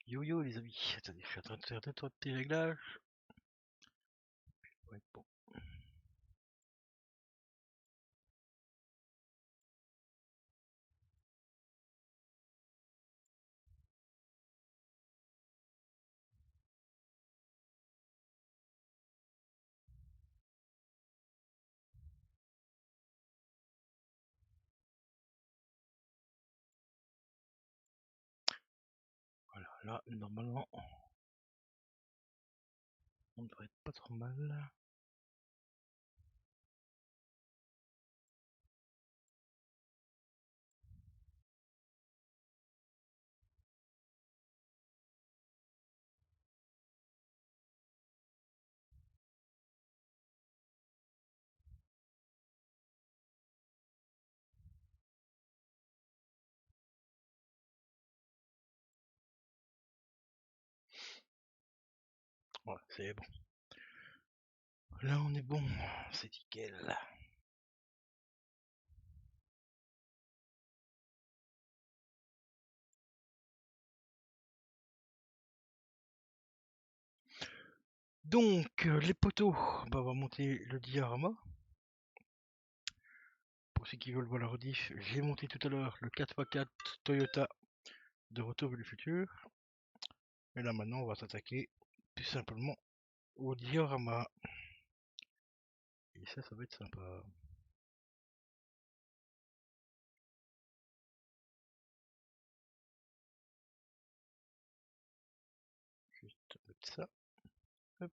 Yo yo les amis, attendez, je suis en train de faire deux trois petits réglages. Ouais, bon. Voilà, là normalement on devrait être pas trop mal. Voilà, c'est bon. Là on est bon, c'est nickel. Donc les poteaux, bah, on va monter le diorama. Pour ceux qui veulent voir la rediff, j'ai monté tout à l'heure le 4x4 Toyota de Retour vers le futur. Et là maintenant on va s'attaquer tout simplement au diorama. Et ça va être sympa. Juste mettre ça. Hop.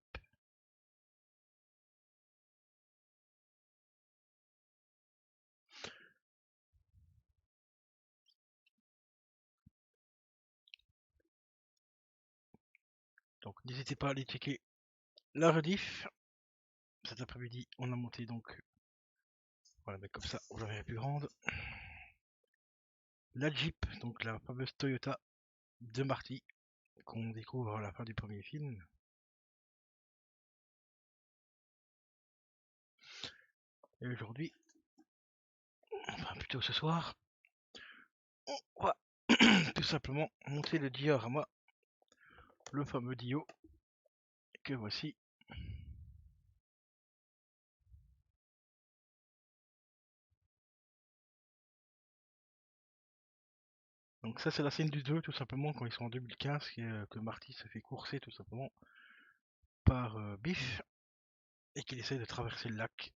Donc n'hésitez pas à aller checker la rediff. Cet après-midi, on a monté donc, voilà, mais comme ça, vous la verrez plus grande. La Jeep, donc la fameuse Toyota de Marty, qu'on découvre à la fin du premier film. Et aujourd'hui, enfin plutôt ce soir, on va tout simplement monter le diorama, le fameux Dio, que voici. Donc ça c'est la scène du 2 tout simplement quand ils sont en 2015 que Marty se fait courser tout simplement par Biff et qu'il essaye de traverser le lac.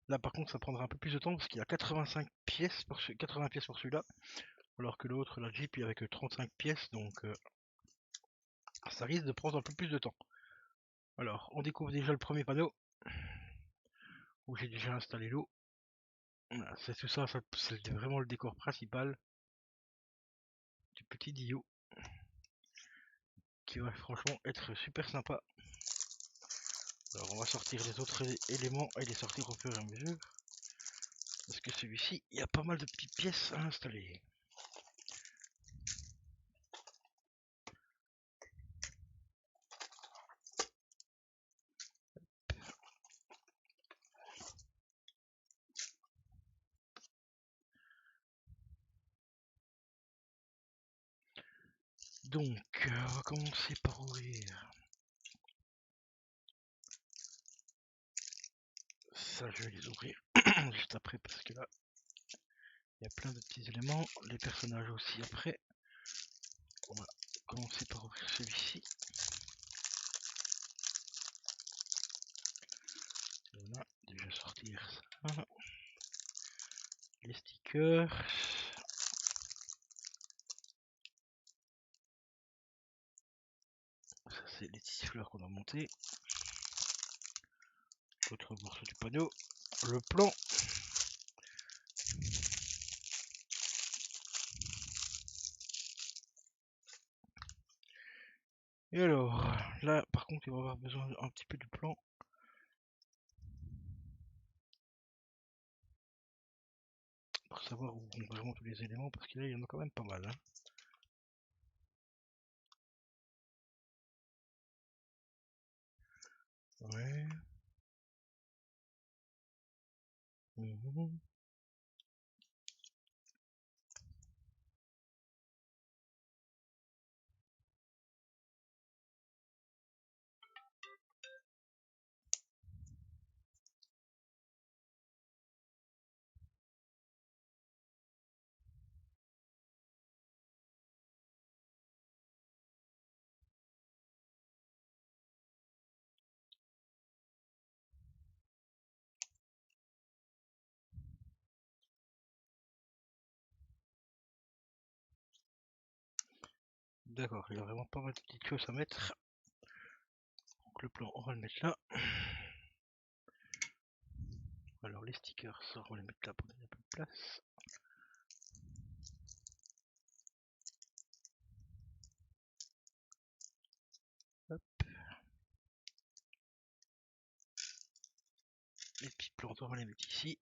Là par contre ça prendra un peu plus de temps parce qu'il y a 80 pièces pour celui-là, alors que l'autre, la Jeep, il n'y avait que 35 pièces, donc ça risque de prendre un peu plus de temps. Alors on découvre déjà le premier panneau où j'ai déjà installé l'eau. Voilà, c'est tout ça, c'est vraiment le décor principal du petit Dio qui va franchement être super sympa. Alors on va sortir les autres éléments et les sortir au fur et à mesure. Parce que celui-ci, il y a pas mal de petites pièces à installer. Donc, on va commencer par ouvrir. Ça, je vais les ouvrir juste après parce que là, il y a plein de petits éléments. Les personnages aussi après. On va commencer par ouvrir celui-ci. Voilà, déjà sortir ça. Les stickers. Ça, c'est les fleurs qu'on a monté. L'autre morceau du panneau. Le plan. Et alors, là par contre il va avoir besoin un petit peu de plan. Pour savoir où vont vraiment tous les éléments, parce que là il y en a quand même pas mal. Hein. Ouais. Mmh. D'accord, il y a vraiment pas mal de petites choses à mettre. Donc le plan, on va le mettre là. Alors les stickers, ça, on va les mettre là pour donner un peu de place. Hop. Les petites plantes, on va les mettre ici.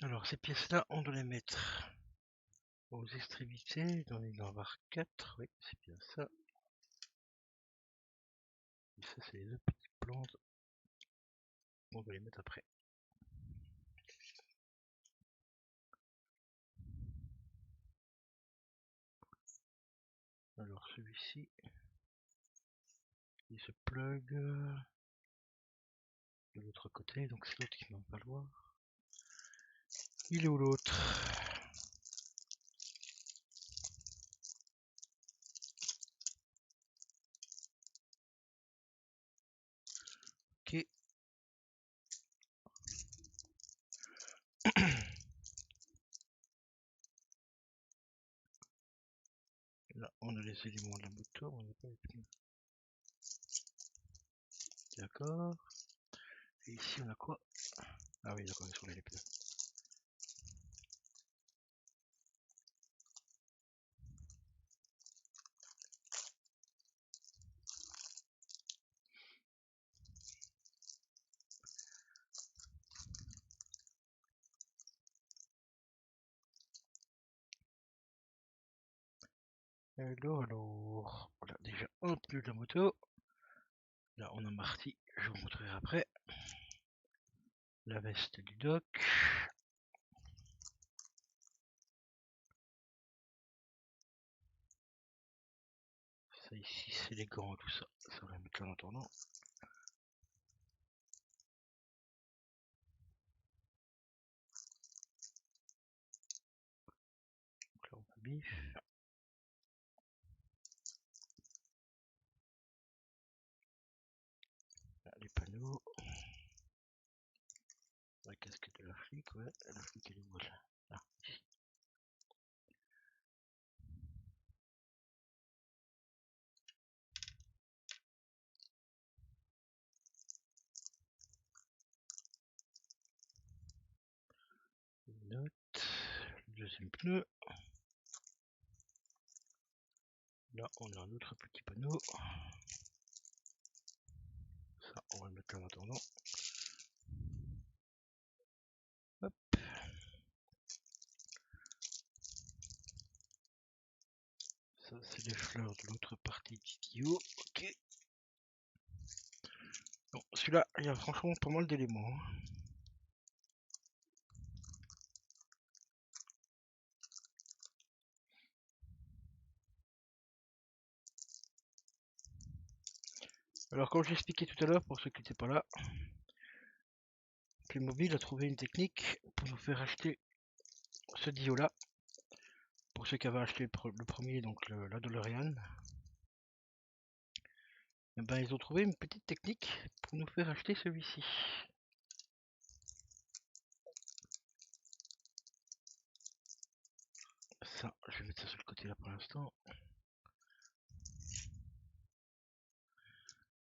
Alors ces pièces-là, on doit les mettre aux extrémités. Il doit en avoir 4, oui, c'est bien ça. Et ça, c'est les deux petites plantes. On va les mettre après. Alors celui-ci, il se plug de l'autre côté, donc c'est l'autre qui va pas le voir. Il est où l'autre? Ok. Là, on a les éléments de la moto, on n'a pas les pneus. D'accord. Et ici, on a quoi? Ah oui, d'accord, on a les pneus. Alors, on a déjà un pneu de la moto. Là, on a Marty, je vous montrerai après. La veste du doc. Ça ici, c'est les gants, tout ça. Ça, on va mettre là en attendant. Donc là, on a bif. Là, les panneaux. La casquette de la flic, ouais. La flic, elle est où là? Ah, ici. Une note. Le deuxième pneu. Là, on a un autre petit panneau. Ça, on va le mettre là en attendant. Hop. Ça, c'est les fleurs de l'autre partie du tuyau. Ok. Bon, celui-là, il y a franchement pas mal d'éléments. Hein. Alors, comme j'expliquais tout à l'heure, pour ceux qui n'étaient pas là, Playmobil a trouvé une technique pour nous faire acheter ce Dio-là. Pour ceux qui avaient acheté le premier, donc la DeLorean. Et ben, ils ont trouvé une petite technique pour nous faire acheter celui-ci. Ça, je vais mettre ça sur le côté là pour l'instant.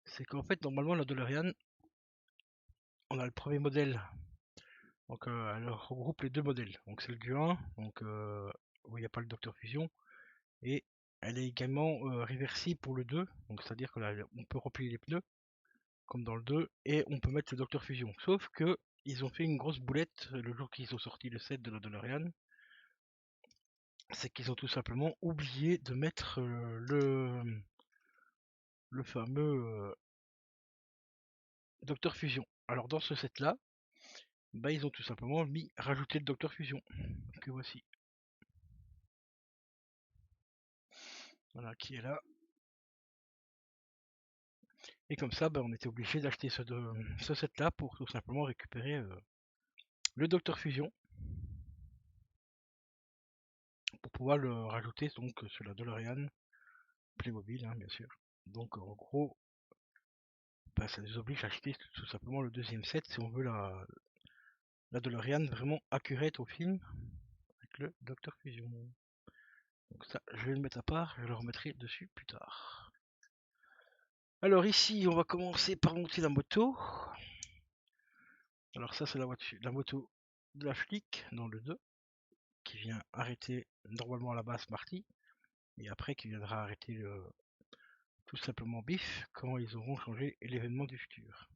C'est qu'en fait, normalement, la DeLorean, on a le premier modèle. Donc, elle regroupe les deux modèles. Donc, c'est le du 1, donc où il n'y a pas le Docteur Fusion. Et elle est également réversible pour le 2, donc c'est-à-dire que là, on peut remplir les pneus, comme dans le 2, et on peut mettre le Docteur Fusion. Sauf que ils ont fait une grosse boulette le jour qu'ils ont sorti le set de la DeLorean. C'est qu'ils ont tout simplement oublié de mettre le fameux Docteur Fusion. Alors dans ce set là, bah, ils ont tout simplement rajouté le Docteur Fusion, que voici. Voilà, qui est là. Et comme ça, bah, on était obligé d'acheter ce set là pour tout simplement récupérer le Docteur Fusion. Pour pouvoir le rajouter donc sur la DeLorean Playmobil, hein, bien sûr. Donc en gros, bah, ça nous oblige à acheter tout simplement le deuxième set si on veut la DeLorean vraiment accurate au film avec le Docteur Fusion. Donc ça, je vais le mettre à part, je le remettrai dessus plus tard. Alors ici, on va commencer par monter la moto. Alors ça, c'est la moto de la flic dans le 2, qui vient arrêter normalement à la base Marty, et après qui viendra arrêter tout simplement Biff quand ils auront changé l'événement du futur.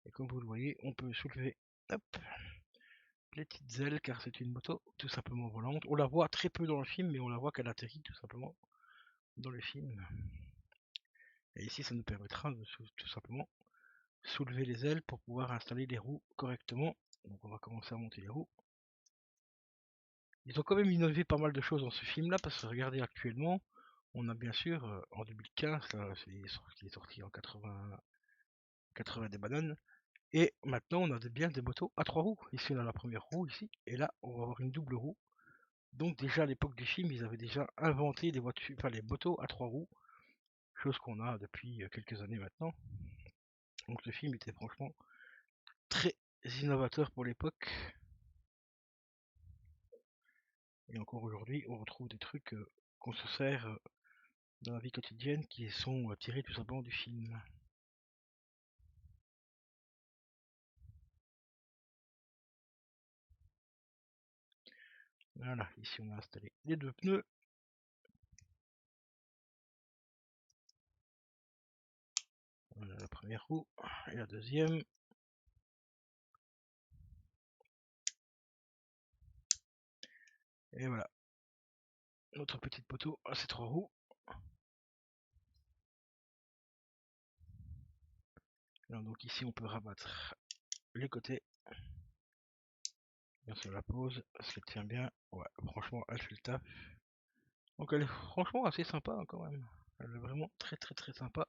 Et comme vous le voyez, on peut soulever hop, les petites ailes car c'est une moto tout simplement volante. On la voit très peu dans le film, mais on la voit qu'elle atterrit tout simplement dans le film. Et ici, ça nous permettra de tout simplement soulever les ailes pour pouvoir installer les roues correctement. Donc on va commencer à monter les roues. Ils ont quand même innové pas mal de choses dans ce film là, parce que regardez actuellement, on a bien sûr en 2015, c'est sorti en 80 des bananes, et maintenant on a bien des motos à 3 roues. Ici on a la première roue ici, et là on va avoir une double roue. Donc déjà à l'époque du film, ils avaient déjà inventé les voitures, enfin les motos à 3 roues, chose qu'on a depuis quelques années maintenant. Donc le film était franchement très innovateur pour l'époque. Et encore aujourd'hui, on retrouve des trucs qu'on se sert dans la vie quotidienne qui sont tirés tout simplement du film. Voilà, ici on a installé les deux pneus. Voilà la première roue et la deuxième. Et voilà, notre petite poteau à ces 3 roues. Alors, donc ici on peut rabattre les côtés. Bien sûr la pose, parce qu'elle tient bien. Ouais, franchement elle fait le taf. Donc elle est franchement assez sympa hein, quand même. Elle est vraiment très très très sympa.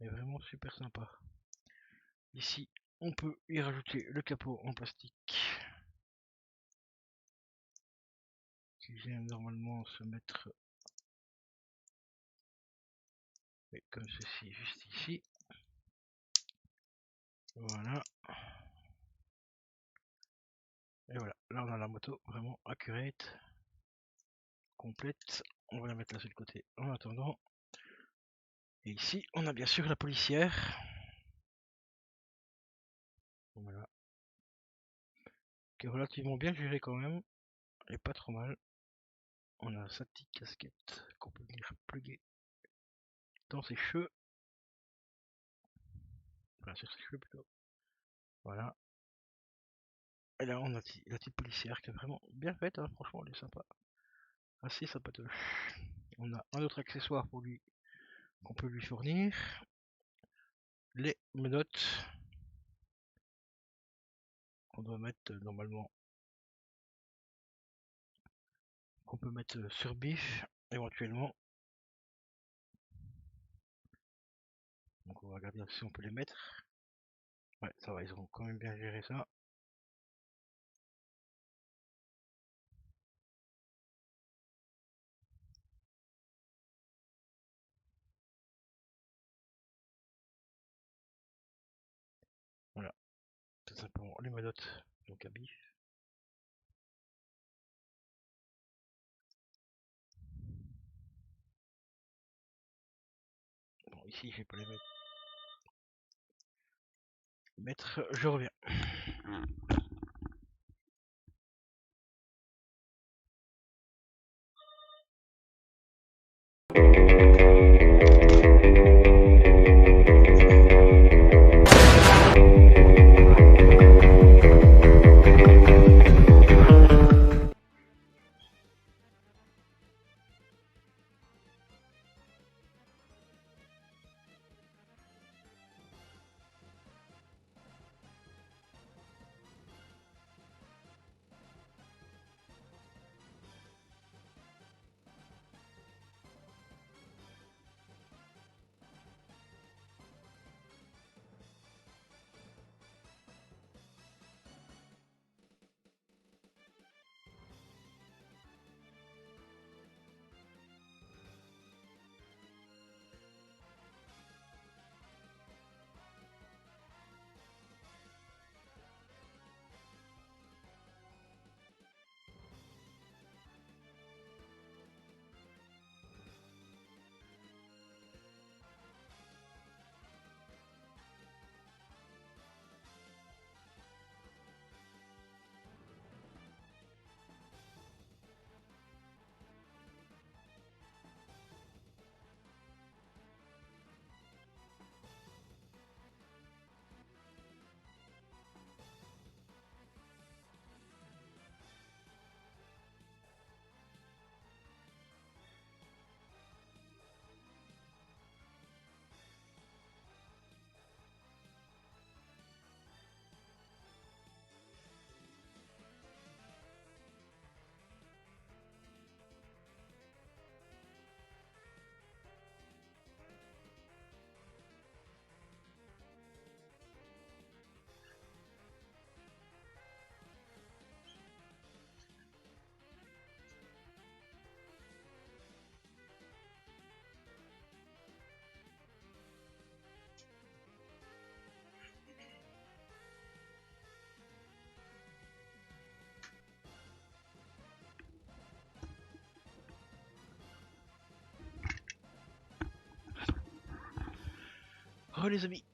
Elle est vraiment super sympa. Ici on peut y rajouter le capot en plastique. Qui vient normalement se mettre comme ceci, juste ici. Voilà. Et voilà, là on a la moto vraiment accurate, complète. On va la mettre là sur le côté en attendant. Et ici, on a bien sûr la policière. Voilà. Qui est relativement bien gérée quand même. Et pas trop mal. On a sa petite casquette qu'on peut venir plugger dans ses cheveux. Enfin, sur ses cheveux plutôt. Voilà. Et là, on a la petite policière qui est vraiment bien faite. Hein. Franchement, elle est sympa. Assez sympatoche. On a un autre accessoire pour lui qu'on peut lui fournir. Les menottes qu'on doit mettre normalement, qu'on peut mettre sur Biff éventuellement. Donc on va regarder si on peut les mettre. Ouais, ça va, ils ont quand même bien géré ça. Voilà, tout simplement les menottes donc à Biff. Bon, ici je vais pas les mettre. Je reviens. Oh les amis.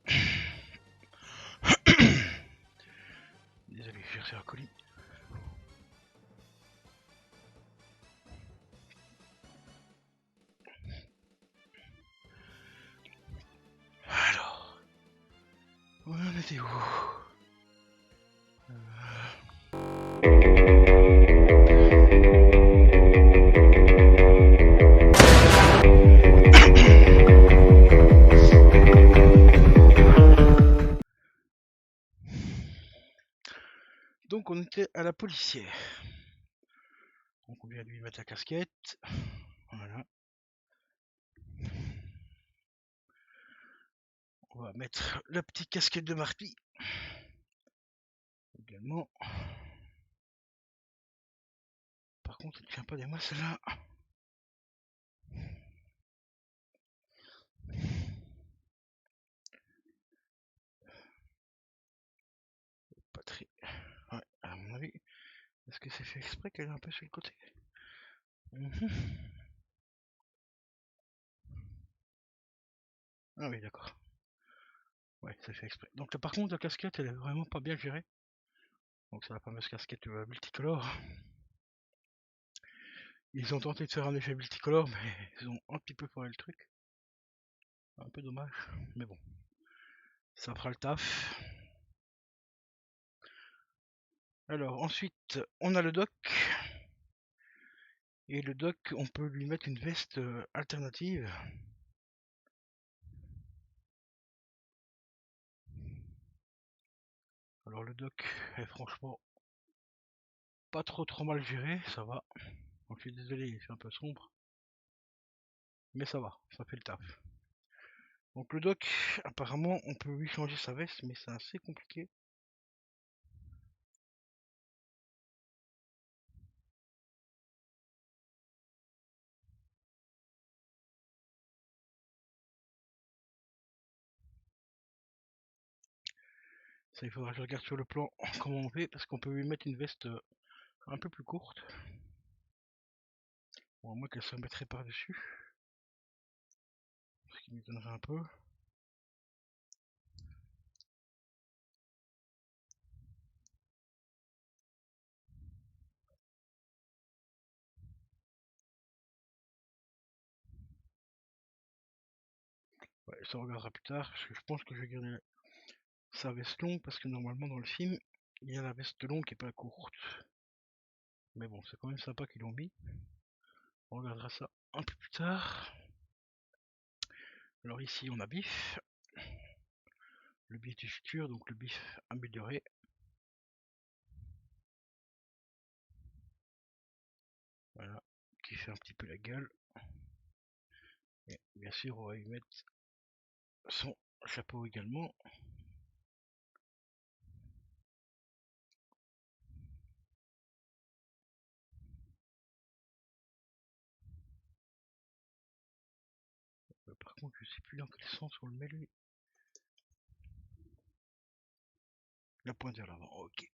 Désolé, j'ai reçu un colis. Alors, on en était où? Donc on était à la policière. Donc on vient lui mettre la casquette. Voilà. On va mettre la petite casquette de Marty. Également. Par contre, elle ne tient pas des mois celle-là. Pas très. Ouais, à mon avis. Est-ce que c'est fait exprès qu'elle est un peu sur le côté? Ah oui, d'accord. Ouais, c'est fait exprès. Donc là, par contre, la casquette, elle est vraiment pas bien gérée. Donc c'est la fameuse casquette multicolore. Ils ont tenté de faire un effet multicolore, mais ils ont un petit peu foiré le truc. Un peu dommage, mais bon. Ça fera le taf. Alors ensuite, on a le doc. Et le doc, on peut lui mettre une veste alternative. Alors le doc est franchement pas trop mal géré, ça va. Donc, je suis désolé, c'est un peu sombre. Mais ça va, ça fait le taf. Donc le doc, apparemment, on peut lui changer sa veste, mais c'est assez compliqué. Ça, il faudra que je regarde sur le plan comment on fait, parce qu'on peut lui mettre une veste un peu plus courte. Bon, à moins qu'elle se mettrait par-dessus. Ce qui m'étonnerait un peu. ça on regardera plus tard, parce que je pense que je vais garder sa veste longue, parce que normalement dans le film, il y a la veste longue qui est pas courte. Mais bon, c'est quand même sympa qu'ils l'ont mis. On regardera ça un peu plus tard. Alors ici on a Biff, le Biff du futur, donc le Biff amélioré. Voilà, qui fait un petit peu la gueule. Et bien sûr on va lui mettre son chapeau également. Par contre je sais plus dans quel sens on le met lui. La pointe vers l'avant, ok.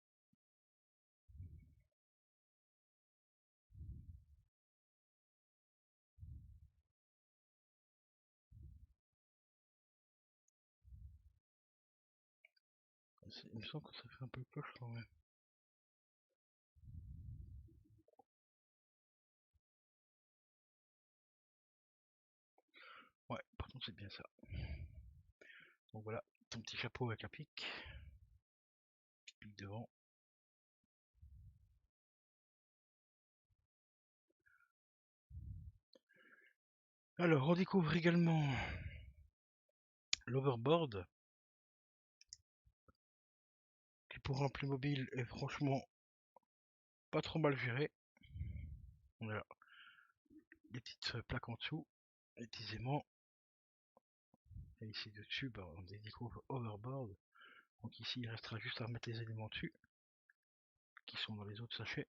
Il me semble que ça fait un peu cloche quand même. Ouais, par contre c'est bien ça. Donc voilà, ton petit chapeau avec un pic. Pic devant. Alors on découvre également l'overboard. Qui pour un Playmobil est franchement pas trop mal géré. Voilà. Des petites plaques en dessous. Les petits aimants. Et ici dessus, bah, on découvre overboard. Donc ici il restera juste à remettre les éléments dessus. Qui sont dans les autres sachets.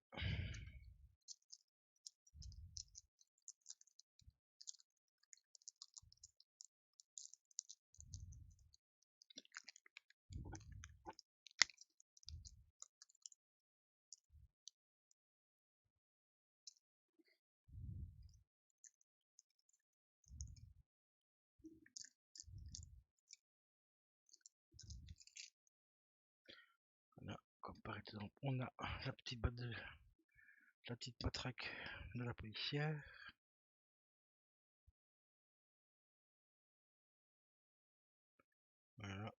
Voilà, comme par exemple, on a la petite batte de la petite matraque de la policière. Voilà.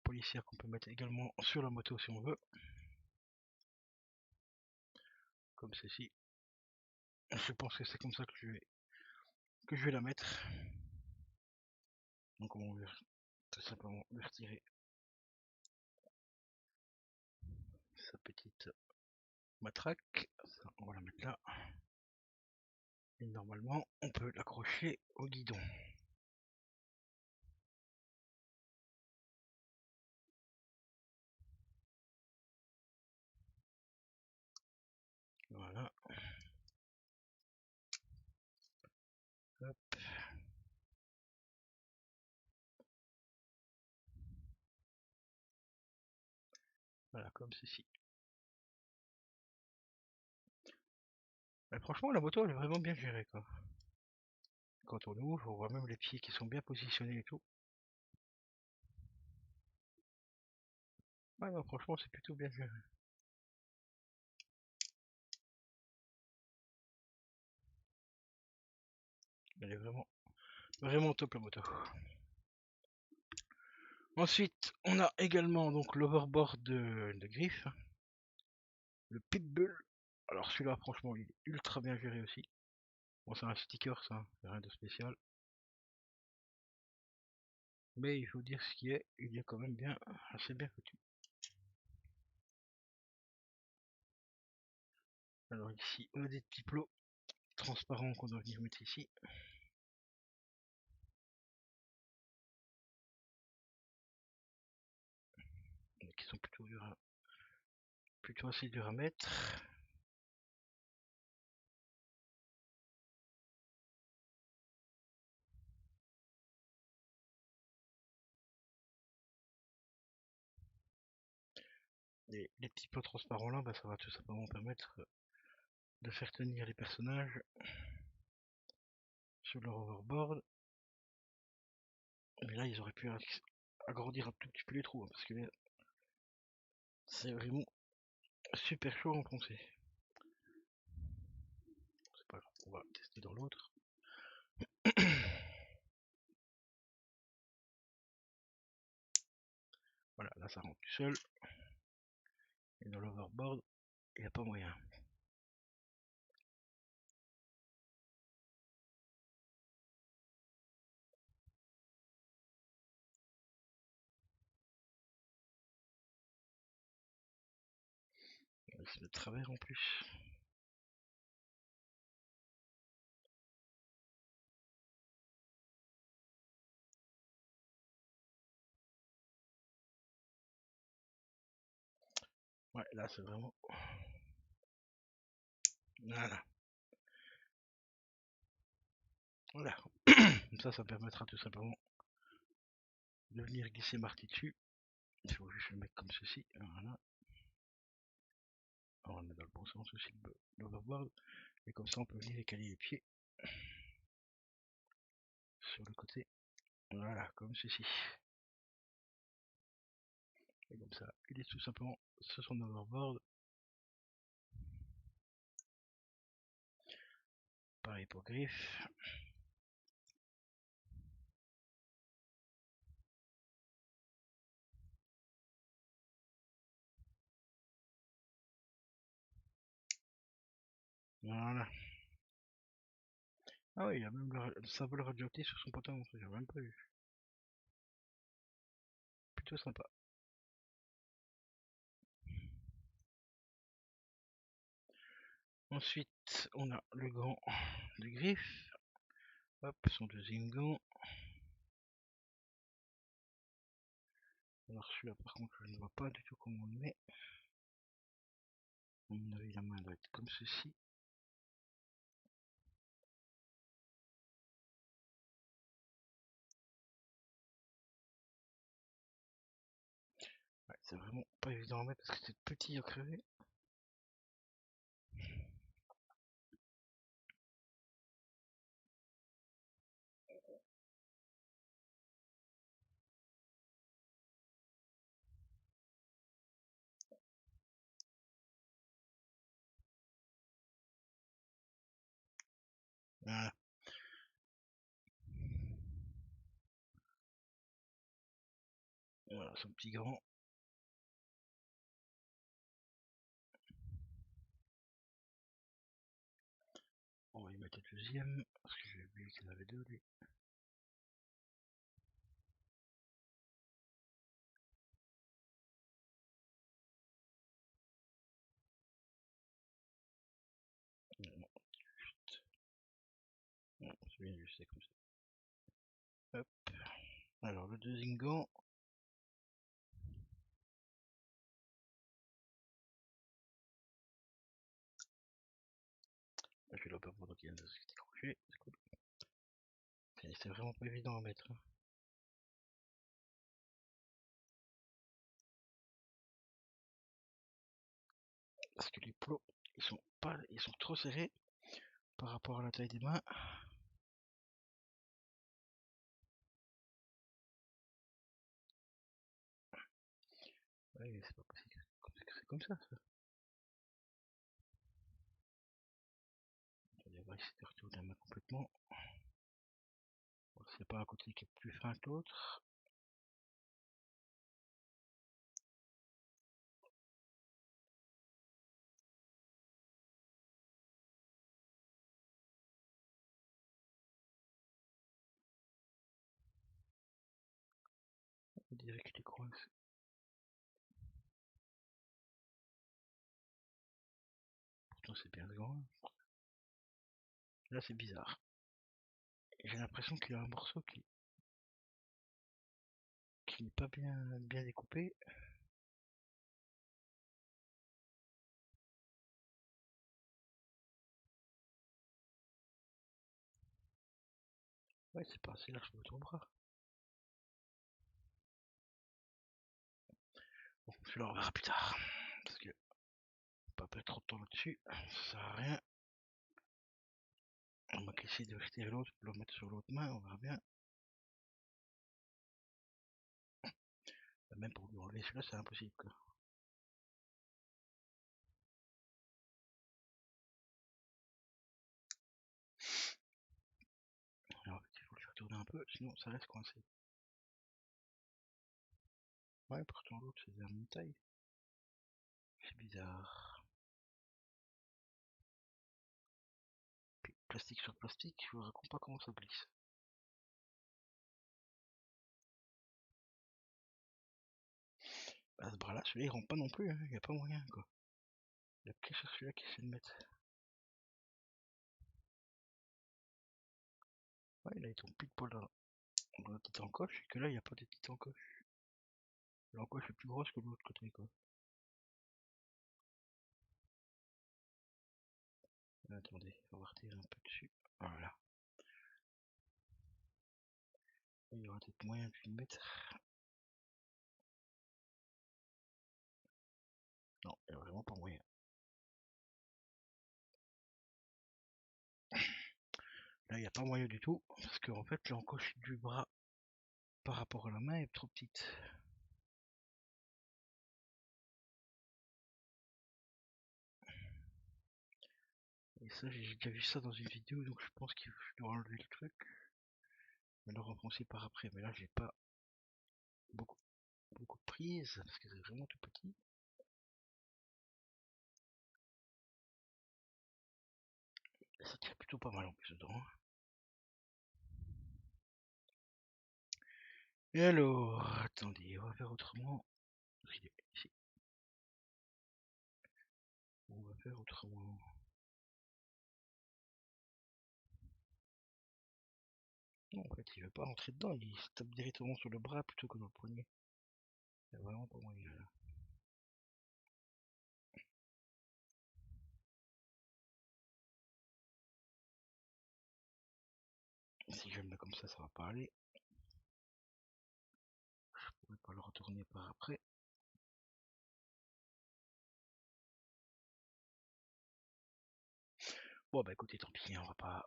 Policière qu'on peut mettre également sur la moto si on veut. Comme ceci. Je pense que c'est comme ça que je vais la mettre. Donc on va tout simplement lui retirer sa petite matraque. Ça, on va la mettre là. Et normalement, on peut l'accrocher au guidon. Voilà. Hop. Voilà, comme ceci. Mais franchement, la moto, elle est vraiment bien gérée, quoi. Quand on ouvre, on voit même les pieds qui sont bien positionnés et tout. Ouais, non, franchement, c'est plutôt bien géré. Elle est vraiment top, la moto. Ensuite, on a également donc l'overboard de Griff. Le Pitbull. Alors celui-là, franchement, il est ultra bien géré aussi. Bon, c'est un sticker, ça, rien de spécial. Mais il faut dire ce qui est, il est quand même bien, assez bien foutu. Alors ici, on a des petits plots transparents qu'on doit venir mettre ici. Qui sont plutôt assez durs à mettre. Les petits plots transparents là, bah, ça va tout simplement permettre de faire tenir les personnages sur leur overboard. Mais là, ils auraient pu agrandir un tout petit peu les trous, hein, parce que c'est vraiment super chaud à enfoncer. C'est pas grave. on va tester dans l'autre. Voilà, là ça rentre tout seul. Et dans l'overboard, il n'y a pas moyen. Il se met de travers en plus. Ouais, là c'est vraiment... Voilà. Voilà. Ça me permettra tout simplement de venir glisser Marty dessus. Il faut juste le mettre comme ceci. Voilà. On va le mettre dans le bon sens aussi, l'overboard. Et comme ça on peut venir écaler les pieds sur le côté. Voilà, comme ceci. Et comme ça, il est tout simplement sur son overboard. Pareil pour griffe. Voilà. Ah oui, il y a même le symbole radioactif sur son pantalon, ça j'ai même pas vu. Plutôt sympa. Ensuite, on a le gant de griffe. Hop, son deuxième gant. Alors celui-là par contre je ne vois pas du tout comment on le met. À mon avis la main doit être comme ceci. Ouais, c'est vraiment pas évident à mettre parce que c'est petit à crever. Voilà. Voilà son petit gant. On va y mettre le deuxième, parce que j'ai oublié qu'il y en avait deux lui. Non, juste. Non, c'est bien juste, c'est comme ça. Hop. Alors le deuxième gant. Je dois pas voir donc il y a un décroché, c'est cool. C'est vraiment pas évident à mettre. Hein. Parce que les plots, ils sont trop serrés par rapport à la taille des mains. Ouais, c'est pas possible. C'est comme ça. On va essayer de retourner la main complètement. C'est pas un côté qui est plus fin que l'autre. On dirait qu'il est coincé. Pourtant c'est bien grand. Là c'est bizarre. J'ai l'impression qu'il y a un morceau qui n'est pas bien découpé. Ouais, c'est pas assez large pour ton bras. Bon, celui-là on verra plus tard. Parce que pas perdre trop de temps là-dessus, ça sert à rien. On va essayer de retirer l'autre pour le mettre sur l'autre main, on verra bien. Même pour lui enlever celui-là, c'est impossible quoi. peu, sinon ça reste coincé. Ouais, pourtant l'autre c'est de la même taille. C'est bizarre. Puis, plastique sur plastique, je vous raconte pas comment ça glisse. Bah, ce bras-là, celui-là il rentre pas non plus, hein. Y a pas moyen quoi. Il y a que sur celui-là qui essaie de mettre. Ouais, là il tombe pile poil dans la petite encoche, et que là il n'y a pas de petite encoche. L'encoche est plus grosse que de l'autre côté quoi. Attendez, on va retirer un peu dessus. Voilà. Il y aura peut-être moyen de le mettre. Non, il n'y a vraiment pas moyen. Là, il n'y a pas moyen du tout, parce qu'en fait, l'encoche du bras par rapport à la main est trop petite. Et ça, j'ai déjà vu ça dans une vidéo, donc je pense que je dois enlever le truc. Mais le renfoncer par après. Mais là, j'ai pas beaucoup de prise, parce que c'est vraiment tout petit. Et ça tire plutôt pas mal en plus dedans. Et alors, attendez, on va faire autrement. Ici. On va faire autrement. Non, en fait, il veut pas rentrer dedans, il se tape directement sur le bras plutôt que dans le poignet. Il y a vraiment pas moyen là. Si je le mets comme ça va pas aller. Je pourrais pas le retourner par après. Bon bah écoutez, tant pis, on va pas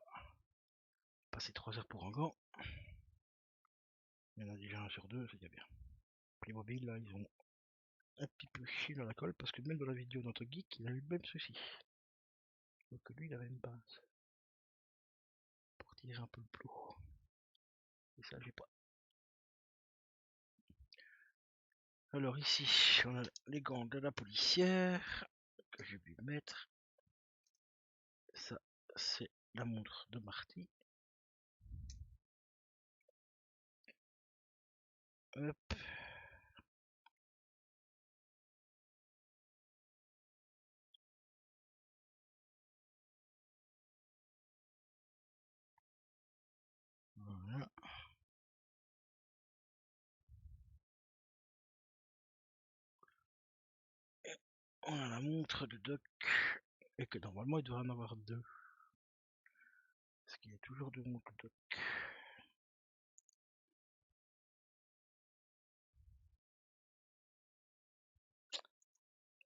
passer 3 heures pour un gant. Il y en a déjà un sur deux, c'est déjà bien. Playmobil là, ils ont un petit peu chié dans la colle parce que même dans la vidéo d'Entre Geek, il a eu le même souci. Donc lui, il avait une base pour tirer un peu le plot. Et ça, j'ai pas. Alors ici, on a les gants de la policière que j'ai pu mettre. Ça, c'est la montre de Marty. Hop. Voilà. On a la montre de Doc. Et que normalement, il devrait en avoir deux. Parce qu'il y a toujours deux montres de Doc.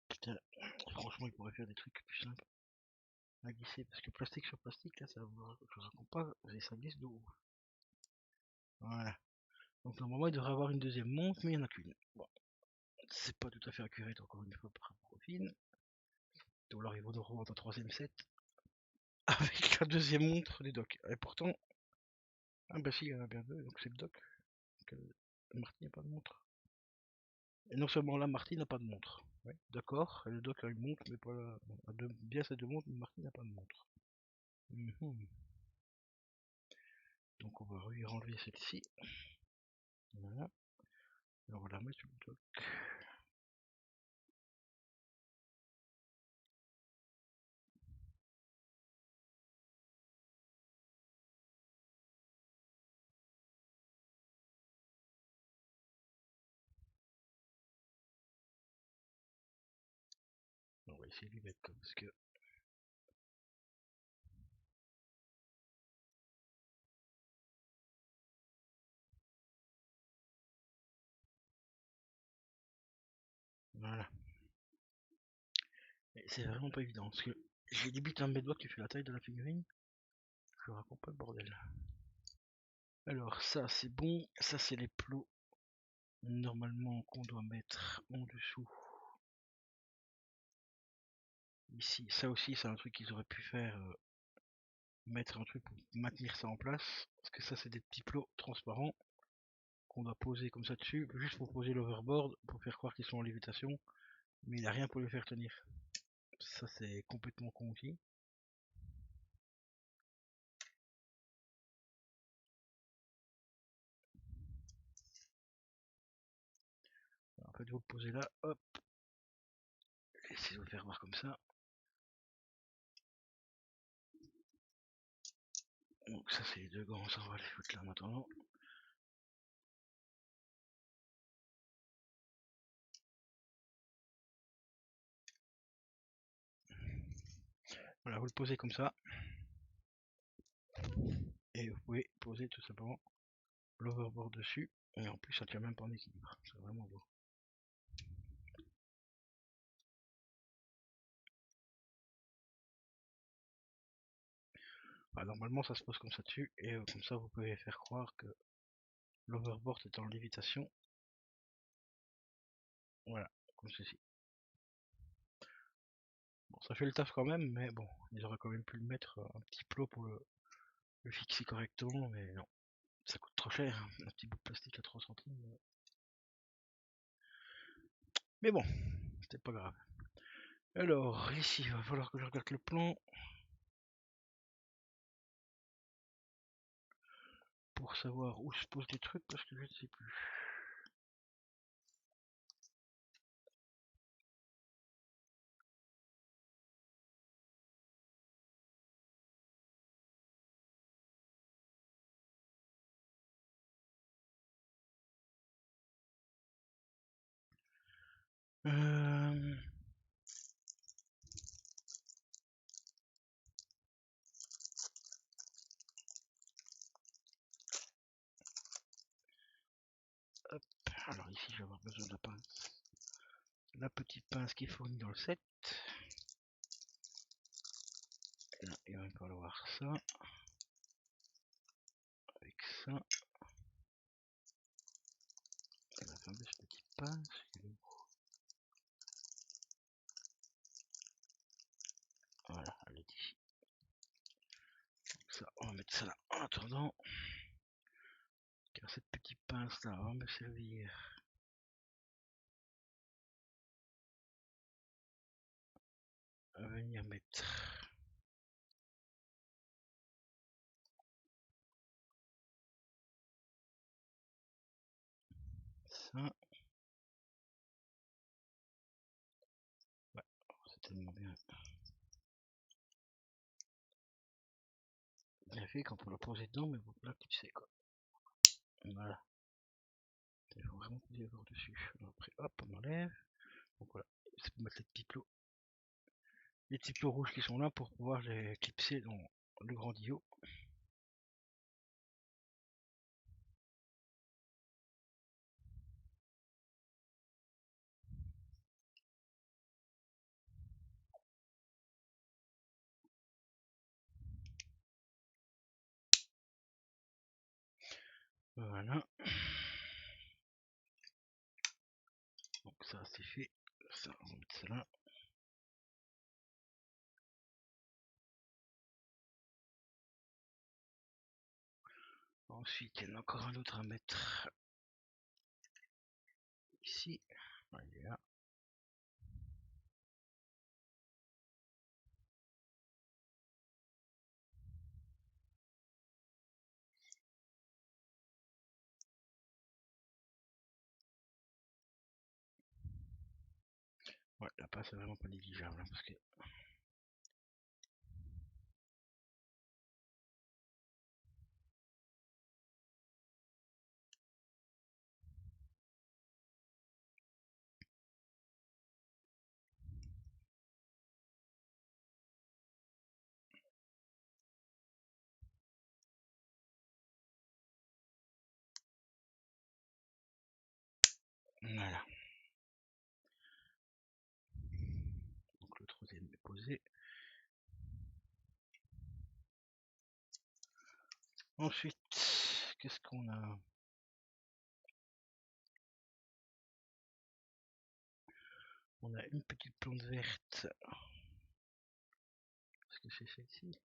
Putain, franchement, il pourrait faire des trucs plus simples à glisser. Parce que plastique sur plastique, là, ça je vous raconte pas, et ça glisse de ouf. Voilà. Donc normalement, il devrait avoir une deuxième montre, mais il n'y en a qu'une. Bon, c'est pas tout à fait accurate encore une fois par rapport au film. Ou alors ils vont nous revendre un troisième set avec la deuxième montre des Doc. Et pourtant, ah bah si, il y en a bien deux, donc c'est le Doc. Donc, Marty n'a pas de montre. Et non seulement là, Marty n'a pas de montre. Ouais, d'accord, le Doc a une montre, mais pas la... bien ces deux montres, mais Marty n'a pas de montre. Donc on va lui enlever celle-ci. Voilà. Et on va la mettre sur le Doc. On va essayer de lui mettre comme parce que. Voilà. Et c'est vraiment pas évident parce que j'ai des butins de mes doigts qui fait la taille de la figurine. Je raconte pas le bordel. Alors ça c'est bon, ça c'est les plots normalement qu'on doit mettre en dessous. Ici, ça aussi c'est un truc qu'ils auraient pu faire mettre un truc pour maintenir ça en place, parce que ça c'est des petits plots transparents qu'on doit poser comme ça dessus, juste pour poser l'overboard, pour faire croire qu'ils sont en lévitation, mais il n'y a rien pour les faire tenir. Ça c'est complètement con aussi. En fait vous le posez là, hop, essayez de le faire voir comme ça. Donc ça c'est les deux gants, ça on va les foutre là maintenant. Voilà, vous le posez comme ça. Et vous pouvez poser tout simplement l'overboard dessus. Et en plus ça tient même pas en équilibre. C'est vraiment beau. Bah, normalement ça se pose comme ça dessus. Et comme ça vous pouvez faire croire que l'overboard est en lévitation. Voilà, comme ceci. Bon, ça fait le taf quand même, mais bon, ils auraient quand même pu le mettre un petit plot pour le fixer correctement, mais non. Ça coûte trop cher, hein, un petit bout de plastique à 3 centimes. Mais bon, c'était pas grave. Alors, ici, il va falloir que je regarde le plan pour savoir où se posent les trucs, parce que je ne sais plus. Euh... Hop. Alors ici, je vais avoir besoin de la pince. La petite pince qui est fournie dans le set. Et là, il va me falloir ça. Avec ça. Et la fameuse petite pince. Voilà, elle est ici. Ça, on va mettre ça là en attendant. Car cette petite pince là va me servir à venir mettre ça. Ouais, c'est tellement bien fait quand on l'a posé dedans, mais bon, là, tu sais quoi. Voilà. Il faut vraiment poser fort dessus. Alors après, hop, on enlève. Donc voilà, c'est pour mettre les petits plots rouges qui sont là pour pouvoir les clipser dans le grand dio. Voilà. Donc ça c'est fait. Ça, on va mettre ça là. Ensuite, il y en a encore un autre à mettre ici. Voilà, il est là. Ouais, la pince est vraiment pas négligeable hein, parce que. Voilà. Donc le troisième est posé. Ensuite, qu'est-ce qu'on a? On a une petite plante verte. Est-ce que c'est celle-ci?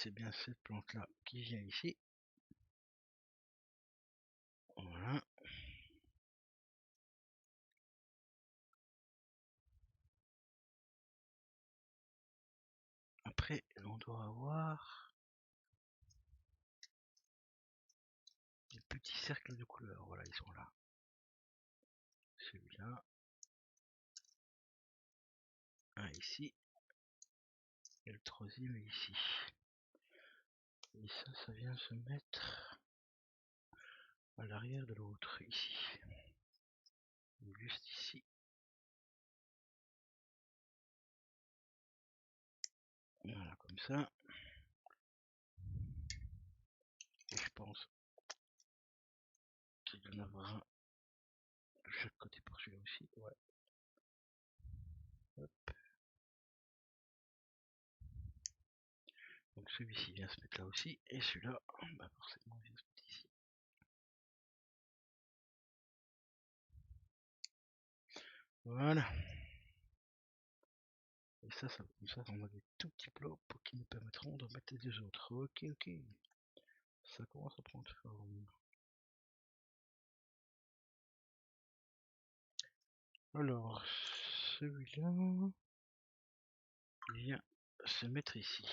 c'est bien cette plante là qui vient ici. Voilà. Après, on doit avoir des petits cercles de couleurs. Voilà, ils sont là. Celui-là. Un ici. Et le troisième est ici. Et ça vient se mettre à l'arrière de l'autre, ici. Juste ici. Voilà, comme ça. Et je pense qu'il y en aura un de chaque côté pour celui-là aussi. Ouais. Hop. Donc celui-ci vient se mettre là aussi. Et celui-là, bah forcément, vient se mettre ici. Voilà. Et ça, comme ça, on a des tout petits blocs qui nous permettront de mettre les deux autres. Ok, ok. Ça commence à prendre forme. Alors, celui-là vient se mettre ici.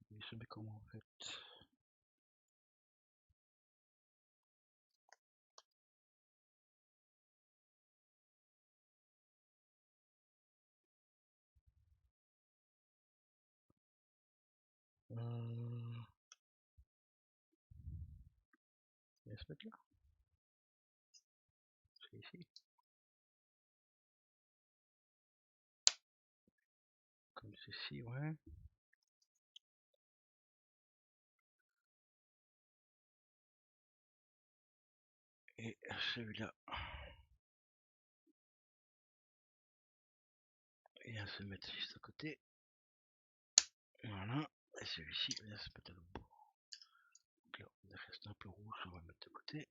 Il se met comment en fait? Il va se mettre là. C'est ici. Comme ceci, ouais. Et celui-là, il vient se mettre juste à côté. Voilà. Et celui-ci vient se mettre à l'autre bout. Donc là, il reste un peu rouge, on va mettre de côté.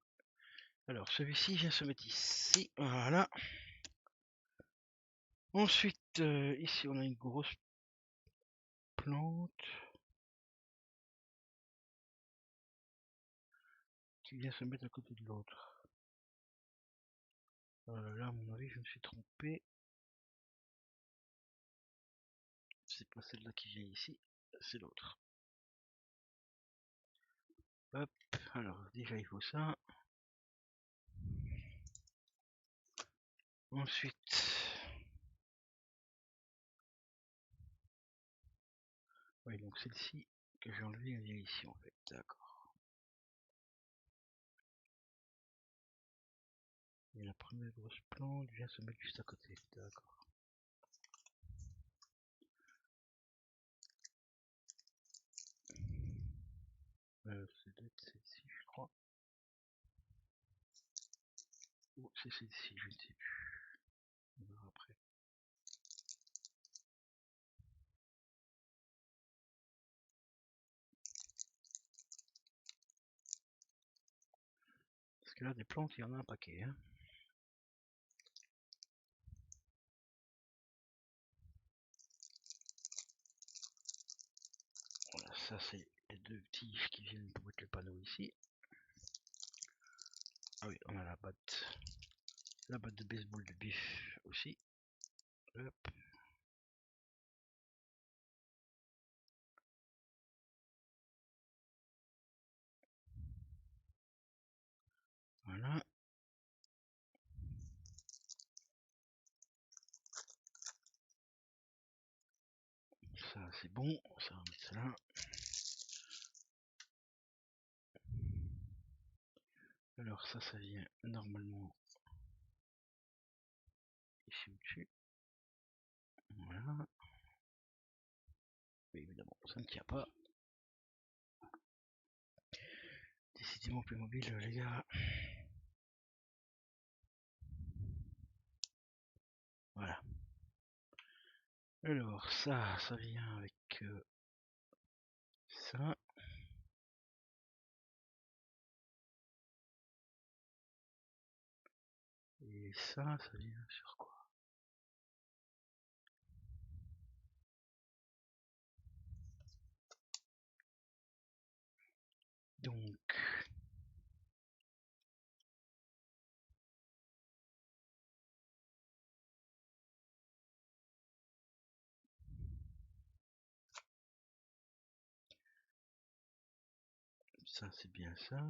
Alors, celui-ci vient se mettre ici. Voilà. Ensuite, ici, on a une grosse plante qui vient se mettre à côté de l'autre. Là, à mon avis, je me suis trompé. C'est pas celle-là qui vient ici, c'est l'autre. Hop, alors déjà il faut ça. Ensuite, oui, donc celle-ci que j'ai enlevée, elle vient ici en fait, d'accord. Et la première grosse plante vient se mettre juste à côté, d'accord. C'est celle-ci, je crois. Ou c'est celle-ci, je ne sais plus. On verra après. Parce que là, des plantes, il y en a un paquet. Hein. Voilà, ça c'est les deux tiges qui viennent pour mettre le panneau ici. Ah oui, on a la batte de baseball de bif aussi. Hop. Voilà. Ça c'est bon, ça va mettre ça là. Alors ça vient normalement ici au-dessus. Voilà. Mais évidemment, ça ne tient pas. Décidément plus mobile, les gars. Voilà. Alors ça vient avec ça. Et ça vient Ça c'est bien ça.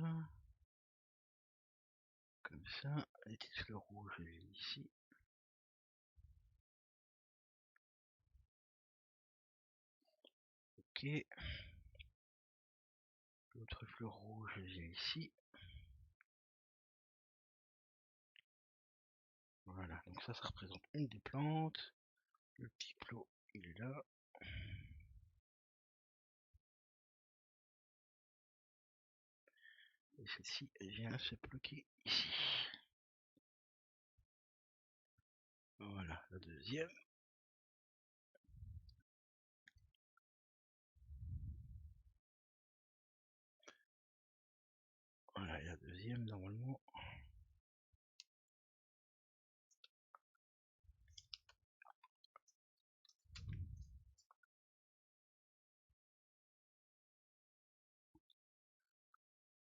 Comme ça, les petites fleurs rouges je les ai ici. Ok. L'autre fleur rouge je les ai ici. Voilà, donc ça représente une des plantes. Le petit clos, il est là. Et celle-ci, elle vient se bloquer ici. Voilà, la deuxième. Voilà, et la deuxième, normalement.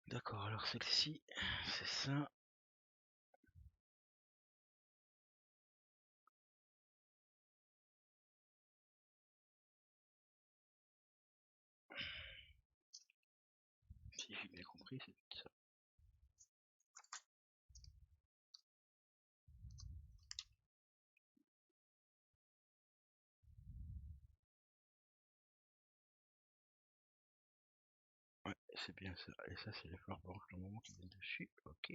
D'accord, alors celle-ci, c'est ça. Si j'ai bien compris, c'est ça. Ouais, c'est bien ça. Et ça, c'est les fleurs blanches normalement qui viennent dessus. Ok.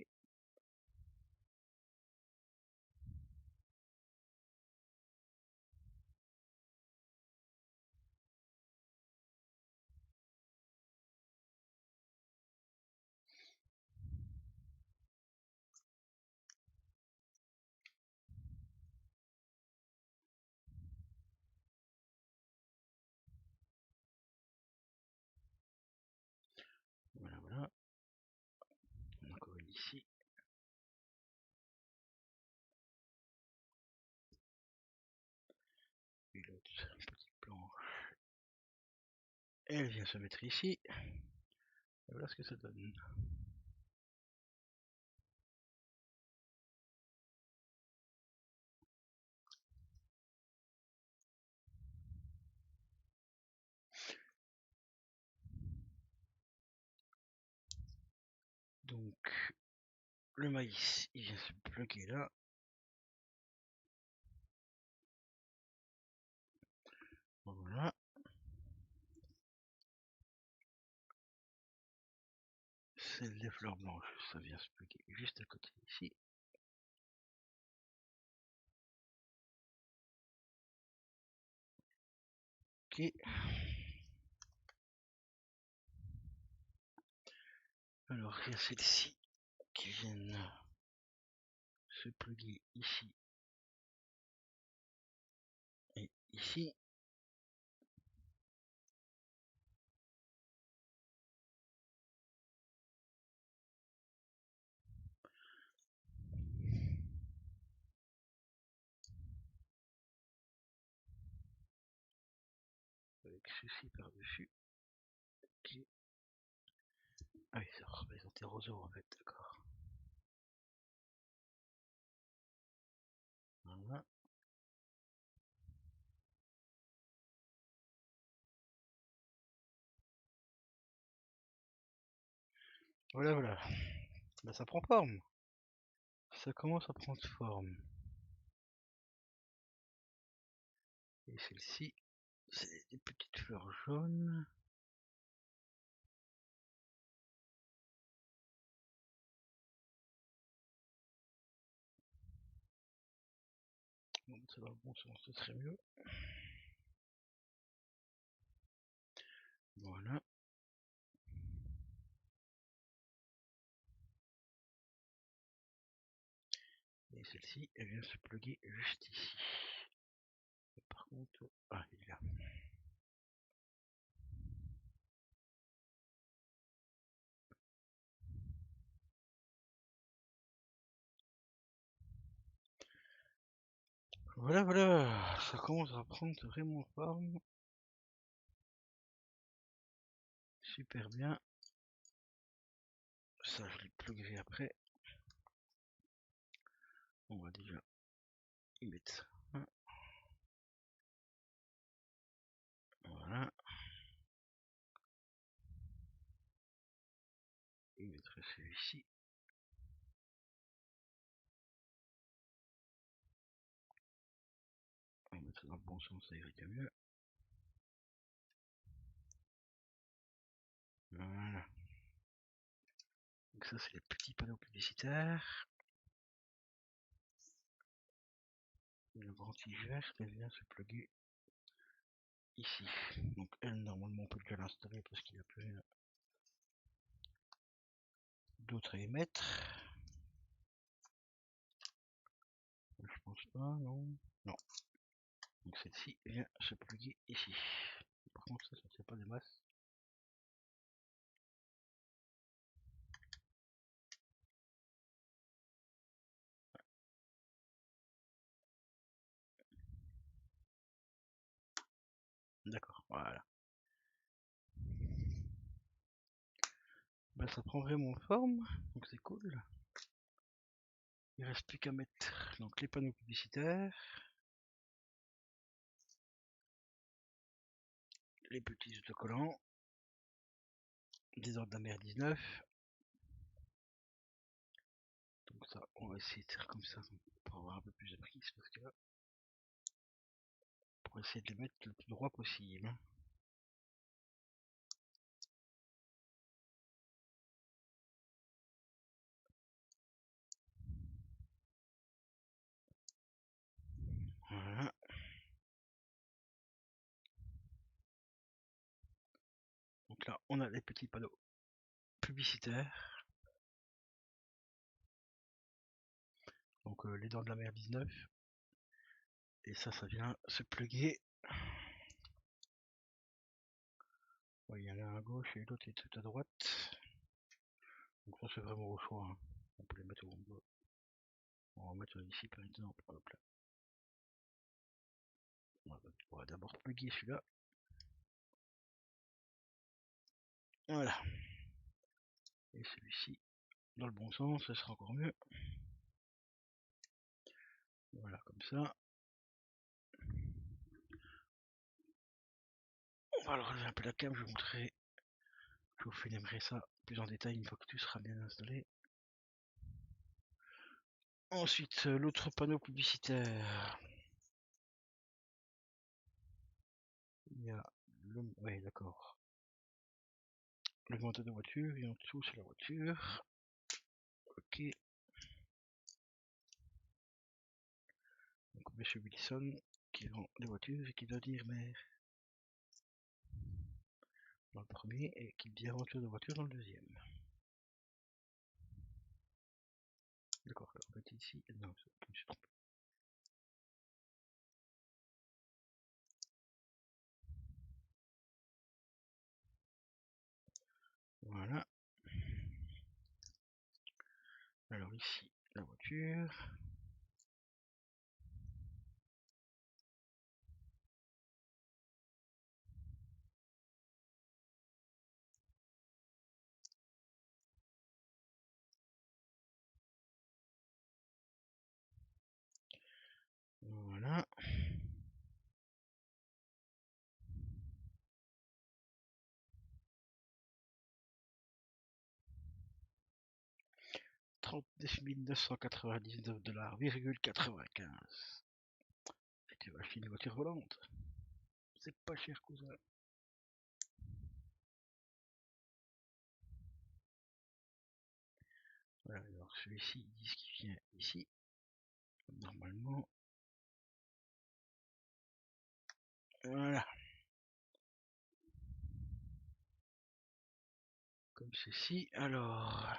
Voilà, voilà. Encore une ici. Et l'autre petite blanche. Elle vient se mettre ici. Et voilà ce que ça donne. Donc, le maïs, il vient se bloquer là. Voilà. C'est les fleurs blanches, ça vient se bloquer juste à côté ici. Ok. Alors, il y a celles-ci qui viennent se pluguer ici et ici. Avec ceci par-dessus. Ok. Ah oui, ça représente des roseaux en fait, d'accord. Voilà. Voilà, voilà. Bah, ça prend forme. Ça commence à prendre forme. Et celle-ci, c'est des petites fleurs jaunes. Donc ça va dans le bon sens, ce serait mieux. Voilà. Et celle-ci, elle vient se pluguer juste ici. Et par contre, ah, il est là. Voilà, voilà, ça commence à prendre vraiment forme. Super bien. Ça, je les pluguerai après. On va déjà y mettre ça. Voilà. celui-ci. On va mettre ça dans le bon sens, ça irait bien mieux. Voilà. Donc ça c'est les petits panneaux publicitaires. La branche verte, elle vient se plugger ici. Donc elle, normalement, on peut déjà l'installer parce qu'il n'y a plus rien d'autre à émettre. Je pense pas, non. Non. Donc celle-ci vient se plugger ici. Par contre, ça ne tient pas des masses. D'accord, voilà. Bah, ça prend vraiment forme, donc c'est cool. Il reste plus qu'à mettre donc les panneaux publicitaires, les petits autocollants, des ordres de la mer 19. Donc ça, on va essayer de faire comme ça pour avoir un peu plus de prise parce que là, pour essayer de les mettre le plus droit possible. Voilà. Donc là, on a les petits panneaux publicitaires. Donc les dents de la mer 19. Et ça vient se plugger. Ouais, il y en a un à gauche et l'autre est tout à droite. Donc ça c'est vraiment au choix. Hein. On peut les mettre où on veut. On va mettre ici par exemple. Hop là. On va d'abord plugger celui-là. Voilà. Et celui-ci dans le bon sens, ce sera encore mieux. Voilà, comme ça. On va relever un peu la cam, je vous montrerai. Je vous filmerai ça plus en détail une fois que tout sera bien installé. Ensuite, l'autre panneau publicitaire. Il y a le... Ouais, d'accord. Le manteau de voiture et en dessous c'est la voiture. Ok. Donc Monsieur Wilson qui vend les voitures et qui doit dire mère dans le premier et qui dit aventure de voiture dans le deuxième. D'accord, alors en fait ici, non, je me suis trompé. Voilà. Alors ici, la voiture. Voilà. $39 999,95. Et tu vas acheter une voiture volante. C'est pas cher, cousin. Voilà, alors celui-ci, ils disent qu'il vient ici. Normalement. Voilà. Comme ceci. Alors.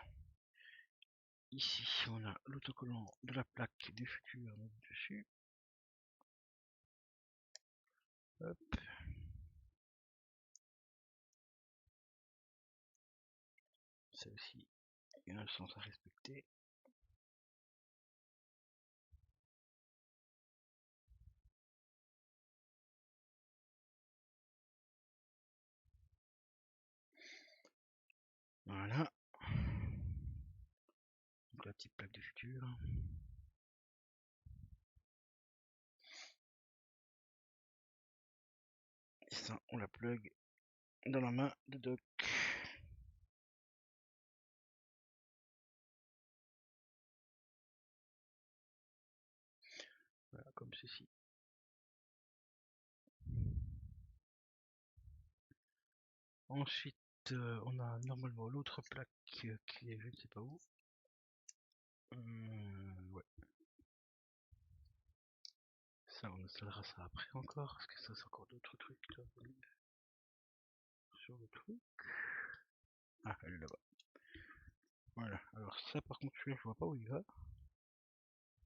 Ici, on a l'autocollant de la plaque du futur dessus. Hop. Celle-ci, il y a un sens à respecter. Voilà. Donc la petite plaque du futur. Et ça, on la plug dans la main de Doc. Ensuite, on a normalement l'autre plaque qui est je ne sais pas où. Ouais. Ça, on installera ça après encore, parce que ça, c'est encore d'autres trucs là, sur le truc. Ah, elle est là-bas. Voilà, alors ça, par contre, celui-là, je vois pas où il va.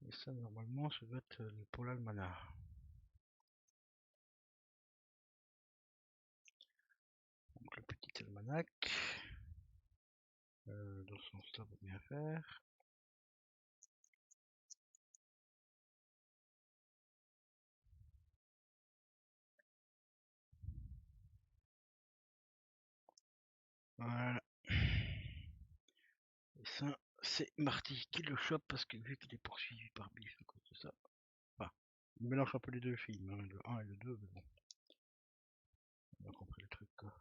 Et ça, normalement, ça doit être pour l'almanach. Donc, le petit almanach. Dans ce sens-là, va bien faire. Voilà. Et ça, c'est Marty qui le chope parce que vu qu'il est poursuivi par Biff à cause de ça. Enfin, il mélange un peu les deux films, hein, le 1 et le 2, mais bon. On a compris le truc, quoi.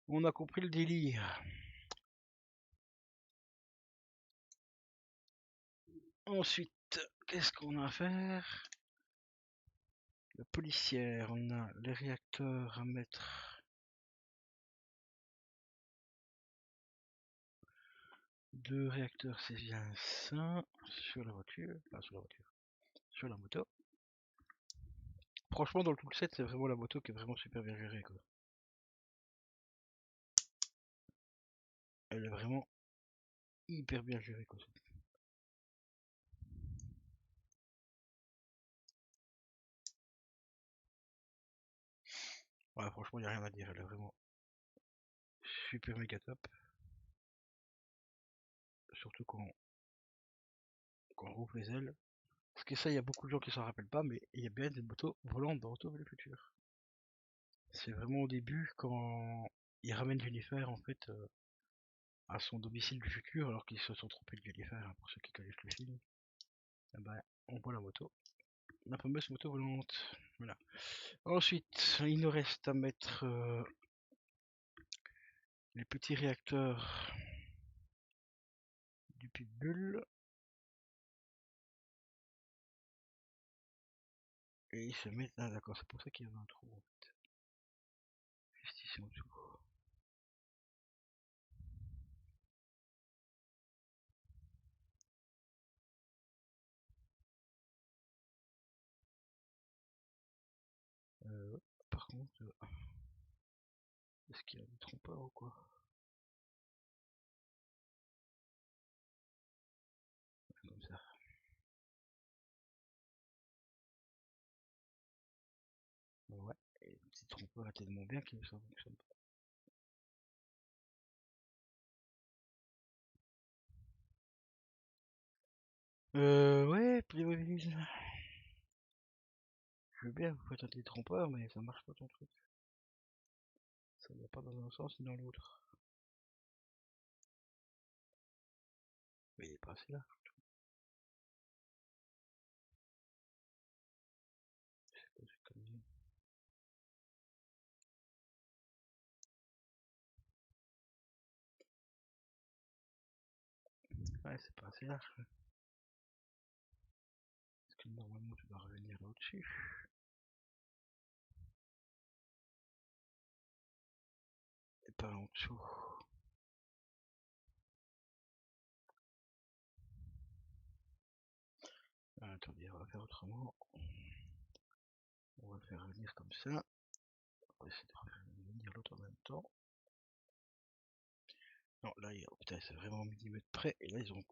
On a compris le délire. Ensuite, qu'est-ce qu'on a à faire? La policière, on a les réacteurs à mettre. Deux réacteurs, c'est bien ça. Sur la voiture. Enfin, sur la voiture. Sur la moto. Franchement, dans le tout le set, c'est vraiment la moto qui est vraiment super bien gérée, quoi. Elle est vraiment hyper bien gérée, quoi. Ouais, franchement, il n'y a rien à dire. Elle est vraiment super méga top. Surtout quand on rouvre les ailes. Parce que ça, il y a beaucoup de gens qui s'en rappellent pas, mais il y a bien des motos volantes dans Retour vers le futur. C'est vraiment au début, quand ils ramènent Jennifer, en fait, à son domicile du futur, alors qu'ils se sont trompés de Jennifer, hein, pour ceux qui connaissent le film. Et ben, on voit la moto. La fameuse moto volante. Voilà. Ensuite, il nous reste à mettre les petits réacteurs du pitbull. Et ils se mettent. Ah, d'accord, c'est pour ça qu'il y avait un trou, en fait. Juste ici en dessous. Ouais. Par contre, est-ce qu'il y a des trompeurs ou quoi? Comme ça. Ouais. Et le petit trompeur est tellement bien que ça fonctionne pas. Ouais, Playmobil. Je veux bien vous faites un petit trompeur, mais ça marche pas ton truc. Ça va pas dans un sens ni dans l'autre. Mais il est pas assez là. C'est quoi cette connerie? Ouais, c'est pas assez large. Parce que normalement tu dois revenir là au-dessus. Et pas en dessous. Ah, attendez, on va faire autrement. On va le faire venir comme ça. On va essayer de faire venir l'autre en même temps. Non, là, oh, putain, c'est vraiment au millimètre près. Et là, ils ont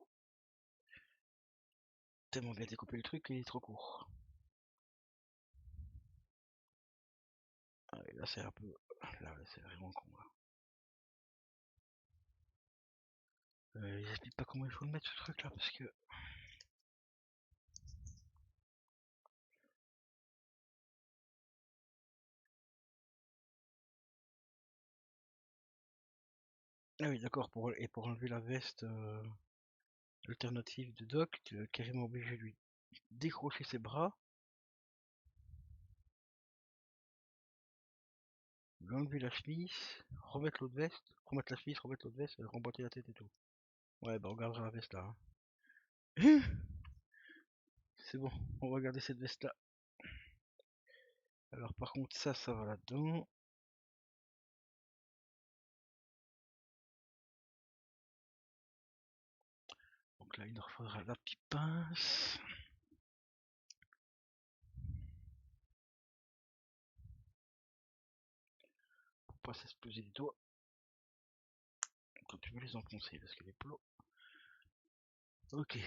tellement bien découpé le truc qu'il est trop court. Ah, et là, c'est un peu. Là, c'est vraiment con. Là. Ils expliquent pas comment il faut le mettre ce truc là parce que. Ah oui, d'accord, pour enlever la veste alternative de Doc, tu es carrément obligé de lui décrocher ses bras, lui enlever la chemise, remettre l'autre veste, remettre la chemise, remettre l'autre veste, remboîter la tête et tout. Ouais, bah on gardera la veste là. Hein. C'est bon, on va garder cette veste là. Alors par contre ça va là-dedans. là, il leur faudra la petite pince. Pour pas s'exploser les doigts. Quand tu veux les enfoncer, parce que les plots. Ok.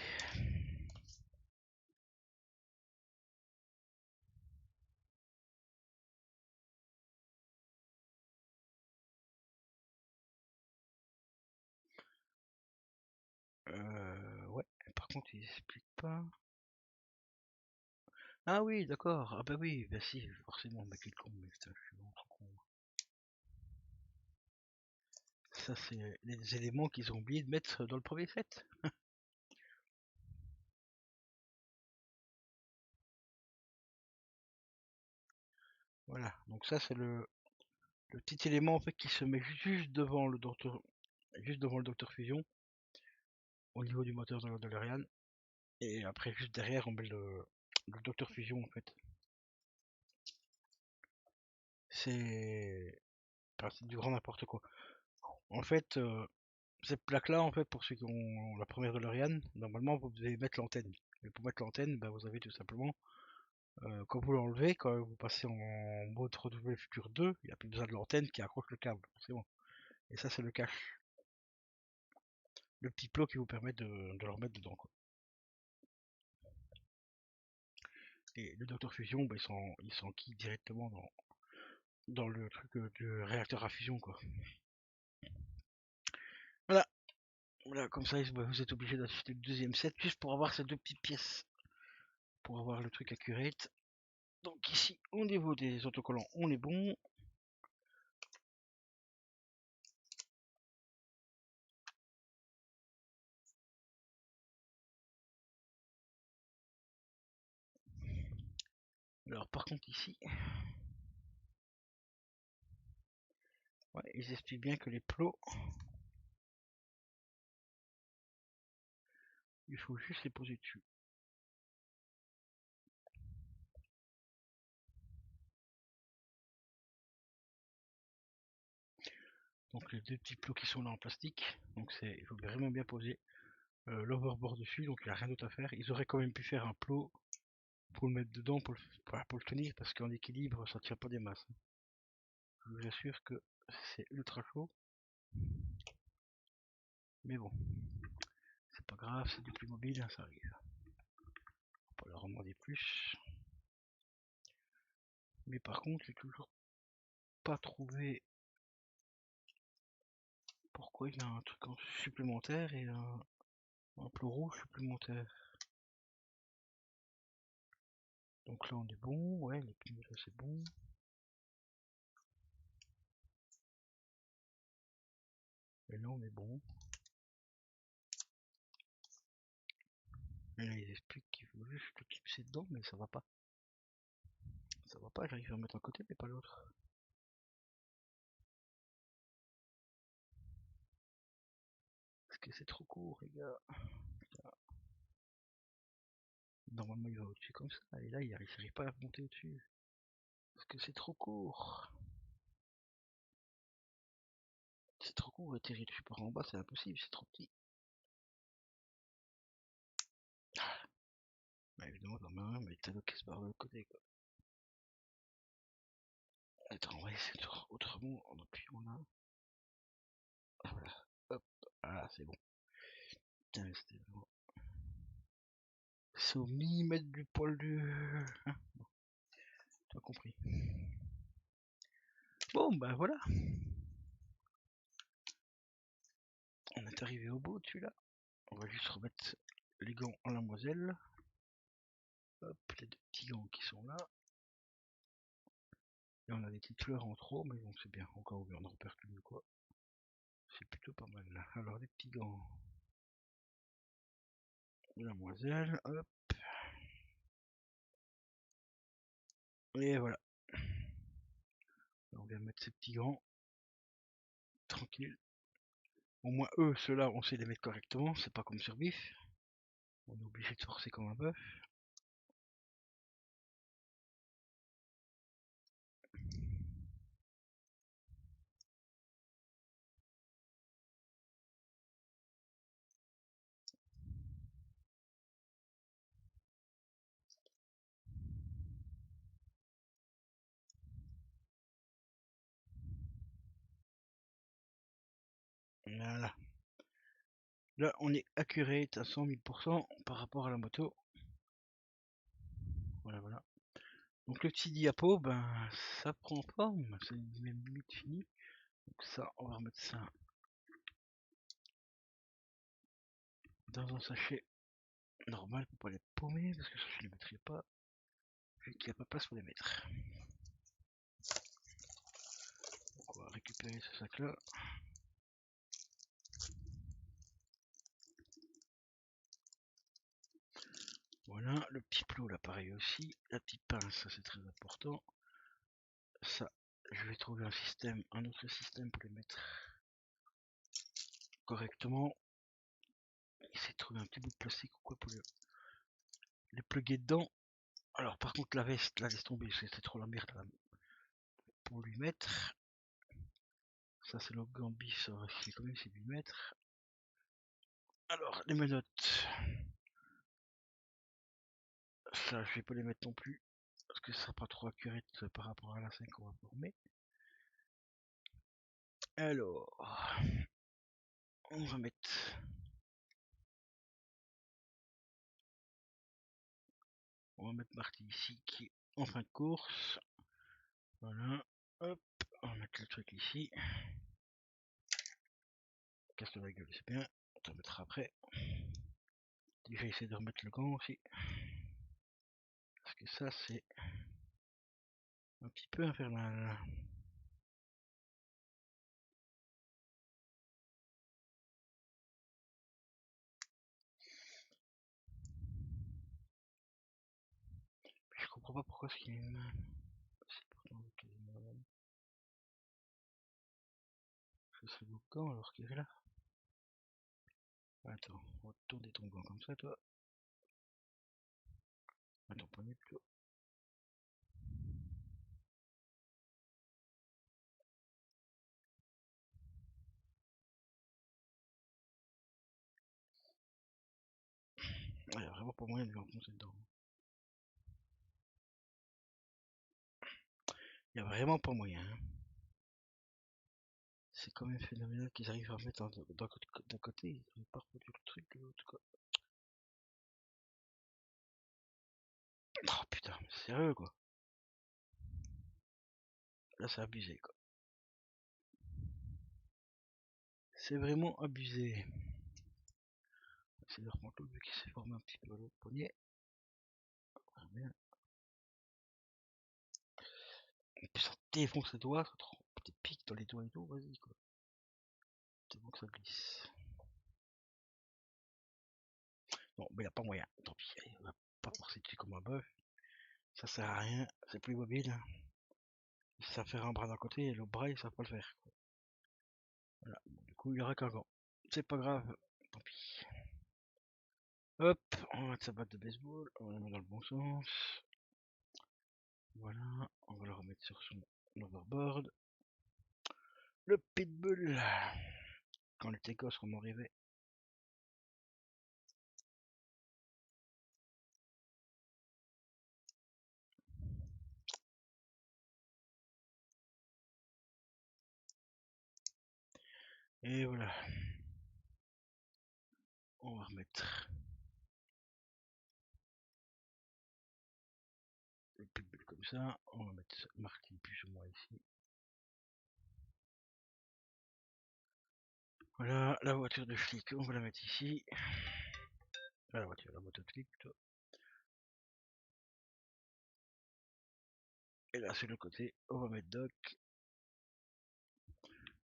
Ouais. Par contre, ils expliquent pas. Ah oui, d'accord. Ah bah oui, bah si, forcément, mais quel con, mais putain, je suis vraiment trop con. Ça, c'est les éléments qu'ils ont oublié de mettre dans le premier set. Voilà, donc ça c'est le petit élément en fait qui se met juste devant le Docteur Fusion, au niveau du moteur de la DeLorean, et après juste derrière on met le Docteur Fusion en fait. C'est c'est du grand n'importe quoi. En fait, cette plaque là en fait pour ceux qui ont la première DeLorean, normalement vous devez mettre l'antenne. Et pour mettre l'antenne, bah, vous avez tout simplement quand vous l'enlevez, quand vous passez en mode Retour vers le futur 2, il n'y a plus besoin de l'antenne qui accroche le câble, forcément. Et ça c'est le cache. Le petit plot qui vous permet de le remettre dedans, quoi. Et le Docteur Fusion, bah, il s'enquille directement dans le truc du réacteur à fusion, quoi. Voilà, voilà, comme ça bah, vous êtes obligé d'acheter le deuxième set juste pour avoir ces deux petites pièces, pour avoir le truc accurate. Donc ici, au niveau des autocollants, on est bon. Alors par contre ici, ouais, ils expliquent bien que les plots, il faut juste les poser dessus. Donc les deux petits plots qui sont là en plastique, donc il faut vraiment bien poser l'overboard dessus, donc il n'y a rien d'autre à faire. Ils auraient quand même pu faire un plot pour le mettre dedans, pour le tenir, parce qu'en équilibre, ça tient pas des masses. Je vous assure que c'est ultra chaud. Mais bon, c'est pas grave, c'est du plus mobile, hein, ça arrive. On peut leur en demander plus. Mais par contre, j'ai toujours pas trouvé pourquoi il y a un truc en supplémentaire et un plot rouge supplémentaire. Donc là on est bon, ouais, les pneus là c'est bon. Et là on est bon. Et là ils expliquent qu'il faut juste le clipser dedans, mais ça va pas. Ça va pas, j'arrive à mettre un côté mais pas l'autre. Parce que c'est trop court les gars. Normalement il va au-dessus comme ça, et là il n'arrive pas à monter au-dessus. Parce que c'est trop court. C'est trop court, atterrir dessus par en bas c'est impossible, c'est trop petit. Bah évidemment dans ma main, mais t'as l'autre qui se barre de l'autre côté quoi. Attends, on va essayer autrement en appuyant là. Ah, voilà, hop, ah c'est bon. Putain, c'était vraiment... C'est au millimètre du poil du... Hein, bon, t'as compris. Bon bah voilà. On est arrivé au bout de celui-là. On va juste remettre les gants en lamoiselle. Hop, les deux petits gants qui sont là. Et on a des petites fleurs en trop, mais bon c'est bien, encore où on en repère plus quoi. C'est plutôt pas mal là. Alors les petits gants. Lamoiselle, hop. Et voilà. On vient mettre ces petits gants. Tranquille. Au moins eux, ceux-là, on sait les mettre correctement, c'est pas comme sur Biff. On est obligé de forcer comme un bœuf. Voilà. Là, on est accurate à 100 000% par rapport à la moto. Voilà, voilà. Donc le petit diapo, ben ça prend forme, c'est même limite fini. Donc ça, on va remettre ça dans un sachet normal pour pas les paumer, parce que je ne les mettrai pas, vu qu'il n'y a pas de place pour les mettre. Donc on va récupérer ce sac là. Voilà, le petit plot là pareil aussi, la petite pince, ça c'est très important. Ça, je vais trouver un autre système pour les mettre correctement. Essayer de trouver un petit bout de plastique ou quoi pour les plugger dedans. Alors par contre la veste, là laisse tomber, c'est trop la merde là, pour lui mettre. Ça c'est le Gambi, ça va quand même c'est 8 mètres. Alors les menottes, ça je vais pas les mettre non plus, parce que ça sera pas trop accurate par rapport à la 5 qu'on va former. Alors, on va mettre... On va mettre Marty ici qui est en fin de course. Voilà, hop, on va mettre le truc ici. Casse la gueule, c'est bien, on le mettra après. Déjà essayer de remettre le gant aussi. Parce que ça c'est un petit peu infernal. Je comprends pas pourquoi ce qu'il est mal. C'est pourtant quasiment la même. Ce serait le gant alors qu'il est là. Attends, on va tourner ton gant comme ça toi. Attends, poignet plutôt. Il n'y a vraiment pas moyen de lui enfoncer dedans. Il n'y a vraiment pas moyen. Hein. C'est quand même phénoménal qu'ils arrivent à remettre d'un côté, ils n'ont pas reproduire le truc de l'autre quoi. Oh putain, mais sérieux quoi. Là c'est abusé quoi. C'est vraiment abusé. C'est leur manteau vu qu'il s'est formé un petit peu à l'autre poignet. Ah, bien. Et puis ça défonce les doigts, ça te pique dans les doigts et tout, vas-y quoi. C'est bon que ça glisse. Non, mais il n'y a pas moyen. Tant pis, allez, on va pas forcer dessus comme un bœuf. Ça sert à rien, c'est plus mobile. Ils savent faire un bras d'un côté et le bras ils savent pas le faire. Quoi. Voilà, bon, du coup il y aura qu'un gant. C'est pas grave, tant pis. Hop, on va mettre sa batte de baseball, on va la mettre dans le bon sens. Voilà, on va le remettre sur son overboard. Le pitbull. Quand on était gosse, on en rêvait. Et voilà. On va remettre le pitbull comme ça. On va mettre Martin plus ou moins ici. Voilà, la voiture de flic, on va la mettre ici. La moto de flic plutôt. Et là, sur le côté, on va mettre Doc.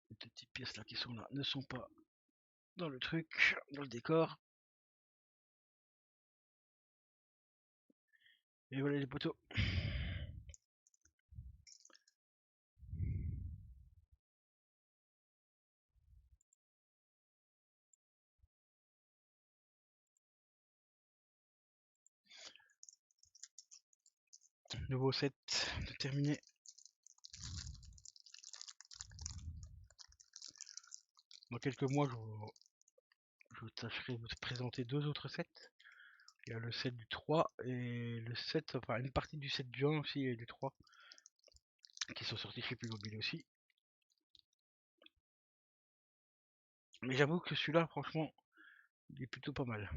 Les petites pièces là qui sont là ne sont pas dans le truc, dans le décor. Et voilà les poteaux. Nouveau set terminé. Dans quelques mois, je tâcherai de vous présenter deux autres sets. Il y a le set du 3 et le set, enfin une partie du set du 1 aussi et du 3 qui sont sortis chez Playmobil aussi. Mais j'avoue que celui-là, franchement, il est plutôt pas mal.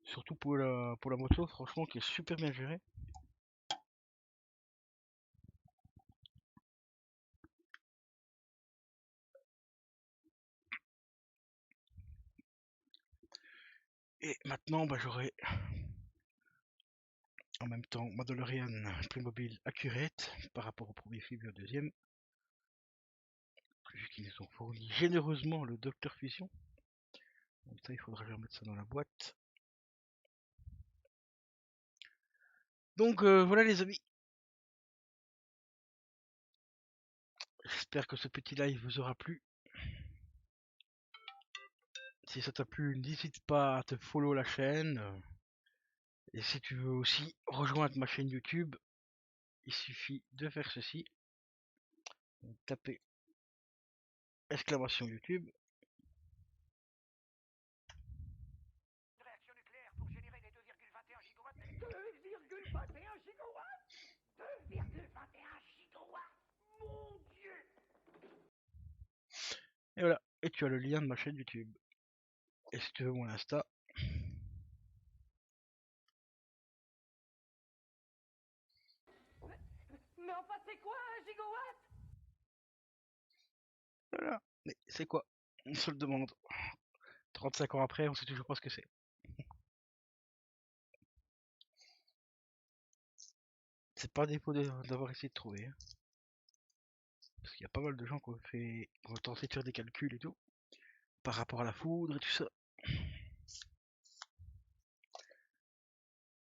Surtout pour la moto, franchement, qui est super bien géré. Et maintenant, bah, j'aurai en même temps ma DeLorean Playmobil Accurate par rapport au premier film et au deuxième. Vu qu'ils nous ont fourni généreusement le Docteur Fusion. Donc ça, il faudra remettre ça dans la boîte. Donc voilà les amis. J'espère que ce petit live vous aura plu. Si ça t'a plu, n'hésite pas à te follow la chaîne. Et si tu veux aussi rejoindre ma chaîne YouTube, il suffit de faire ceci. Donc, taper exclamation YouTube. Réaction nucléaire pour générer les 2,21 gigawatts. 2,21 gigawatts 2,21 gigawatts. Mon Dieu. Et voilà. Et tu as le lien de ma chaîne YouTube. Et si tu veux mon Insta, Mais enfin, c'est quoi un gigawatt? voilà. Mais c'est quoi? On se le demande. 35 ans après, on sait toujours pas ce que c'est. C'est pas défaut d'avoir essayé de trouver. Hein. Parce qu'il y a pas mal de gens qui ont tenté de faire des calculs et tout. Par rapport à la foudre et tout ça.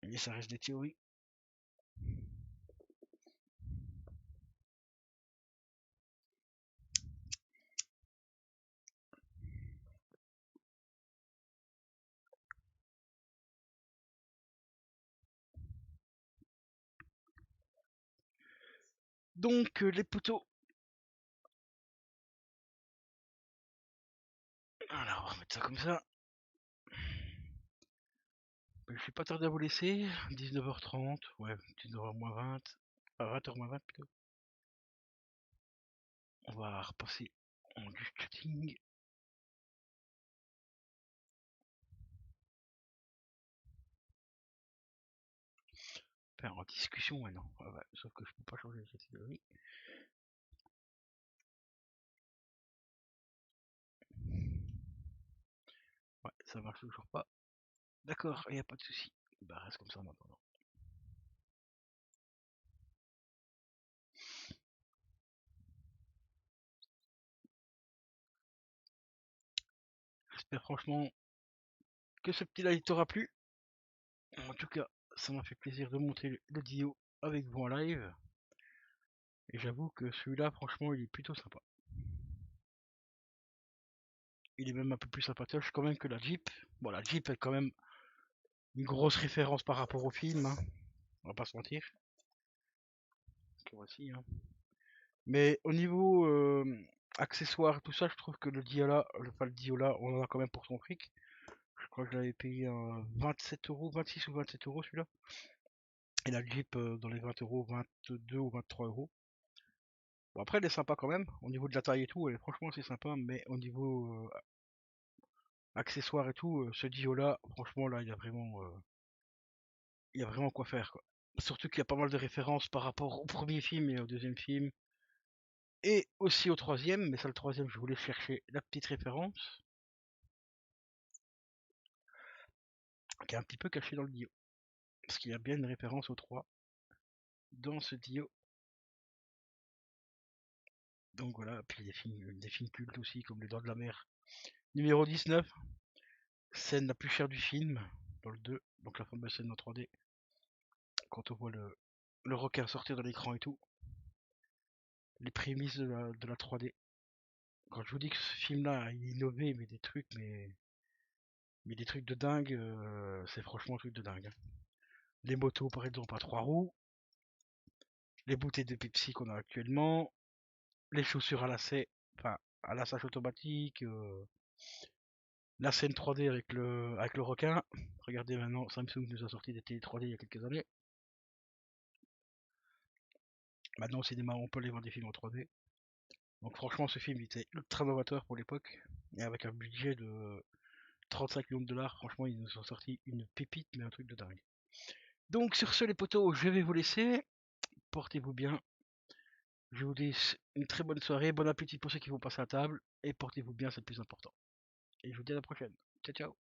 Mais ça reste des théories. Donc les poteaux. Alors on va remettre ça comme ça. Je suis pas tardé à vous laisser. 19h30, ouais, 19h moins 20. Enfin 20h moins 20 plutôt. On va repasser en just chatting. Enfin en discussion maintenant. Ouais, sauf que je peux pas changer cette théorie. Ouais, ça marche toujours pas. D'accord, il n'y a pas de souci. Bah reste comme ça maintenant. J'espère franchement que ce petit live t'aura plu. En tout cas, ça m'a fait plaisir de montrer le Dio avec vous en live. Et j'avoue que celui-là, franchement, il est plutôt sympa. Il est même un peu plus sympatoche quand même que la Jeep. Bon, la Jeep est quand même une grosse référence par rapport au film, hein. On va pas se mentir. Que voici, hein. Mais au niveau accessoires et tout ça, je trouve que le Diola, pas le Diola, on en a quand même pour son fric. Je crois que je l'avais payé 27 euros, 26 ou 27 euros celui-là. Et la Jeep dans les 20 euros, 22 ou 23 euros. Bon, après, elle est sympa quand même. Au niveau de la taille et tout, elle est franchement assez sympa. Mais au niveau accessoires et tout, ce Dio-là, franchement, là, il y a vraiment quoi faire, quoi. Surtout qu'il y a pas mal de références par rapport au premier film et au deuxième film. Et aussi au troisième. Mais ça, le troisième, je voulais chercher la petite référence. Qui est un petit peu cachée dans le Dio. Parce qu'il y a bien une référence au 3 dans ce Dio. Donc voilà, puis des films cultes aussi, comme Les Dents de la Mer. Numéro 19, scène la plus chère du film, dans le 2, donc la fameuse scène en 3D, quand on voit le requin sortir de l'écran et tout. Les prémices de la 3D. Quand je vous dis que ce film-là, il est innové, mais des trucs de dingue, c'est franchement un truc de dingue. Hein. Les motos, par exemple, à 3 roues, les bouteilles de Pepsi qu'on a actuellement, les chaussures à lacets, enfin, à lassage automatique, la scène 3D avec le requin. Regardez maintenant, Samsung nous a sorti des télé 3D il y a quelques années. Maintenant au cinéma, on peut aller voir des films en 3D. Donc franchement, ce film était ultra novateur pour l'époque, et avec un budget de 35 millions de dollars, franchement, ils nous ont sorti une pépite, mais un truc de dingue. Donc sur ce, les potos, je vais vous laisser. Portez-vous bien. Je vous dis une très bonne soirée, bon appétit pour ceux qui vont passer à table, et portez-vous bien, c'est le plus important. Et je vous dis à la prochaine. Ciao, ciao.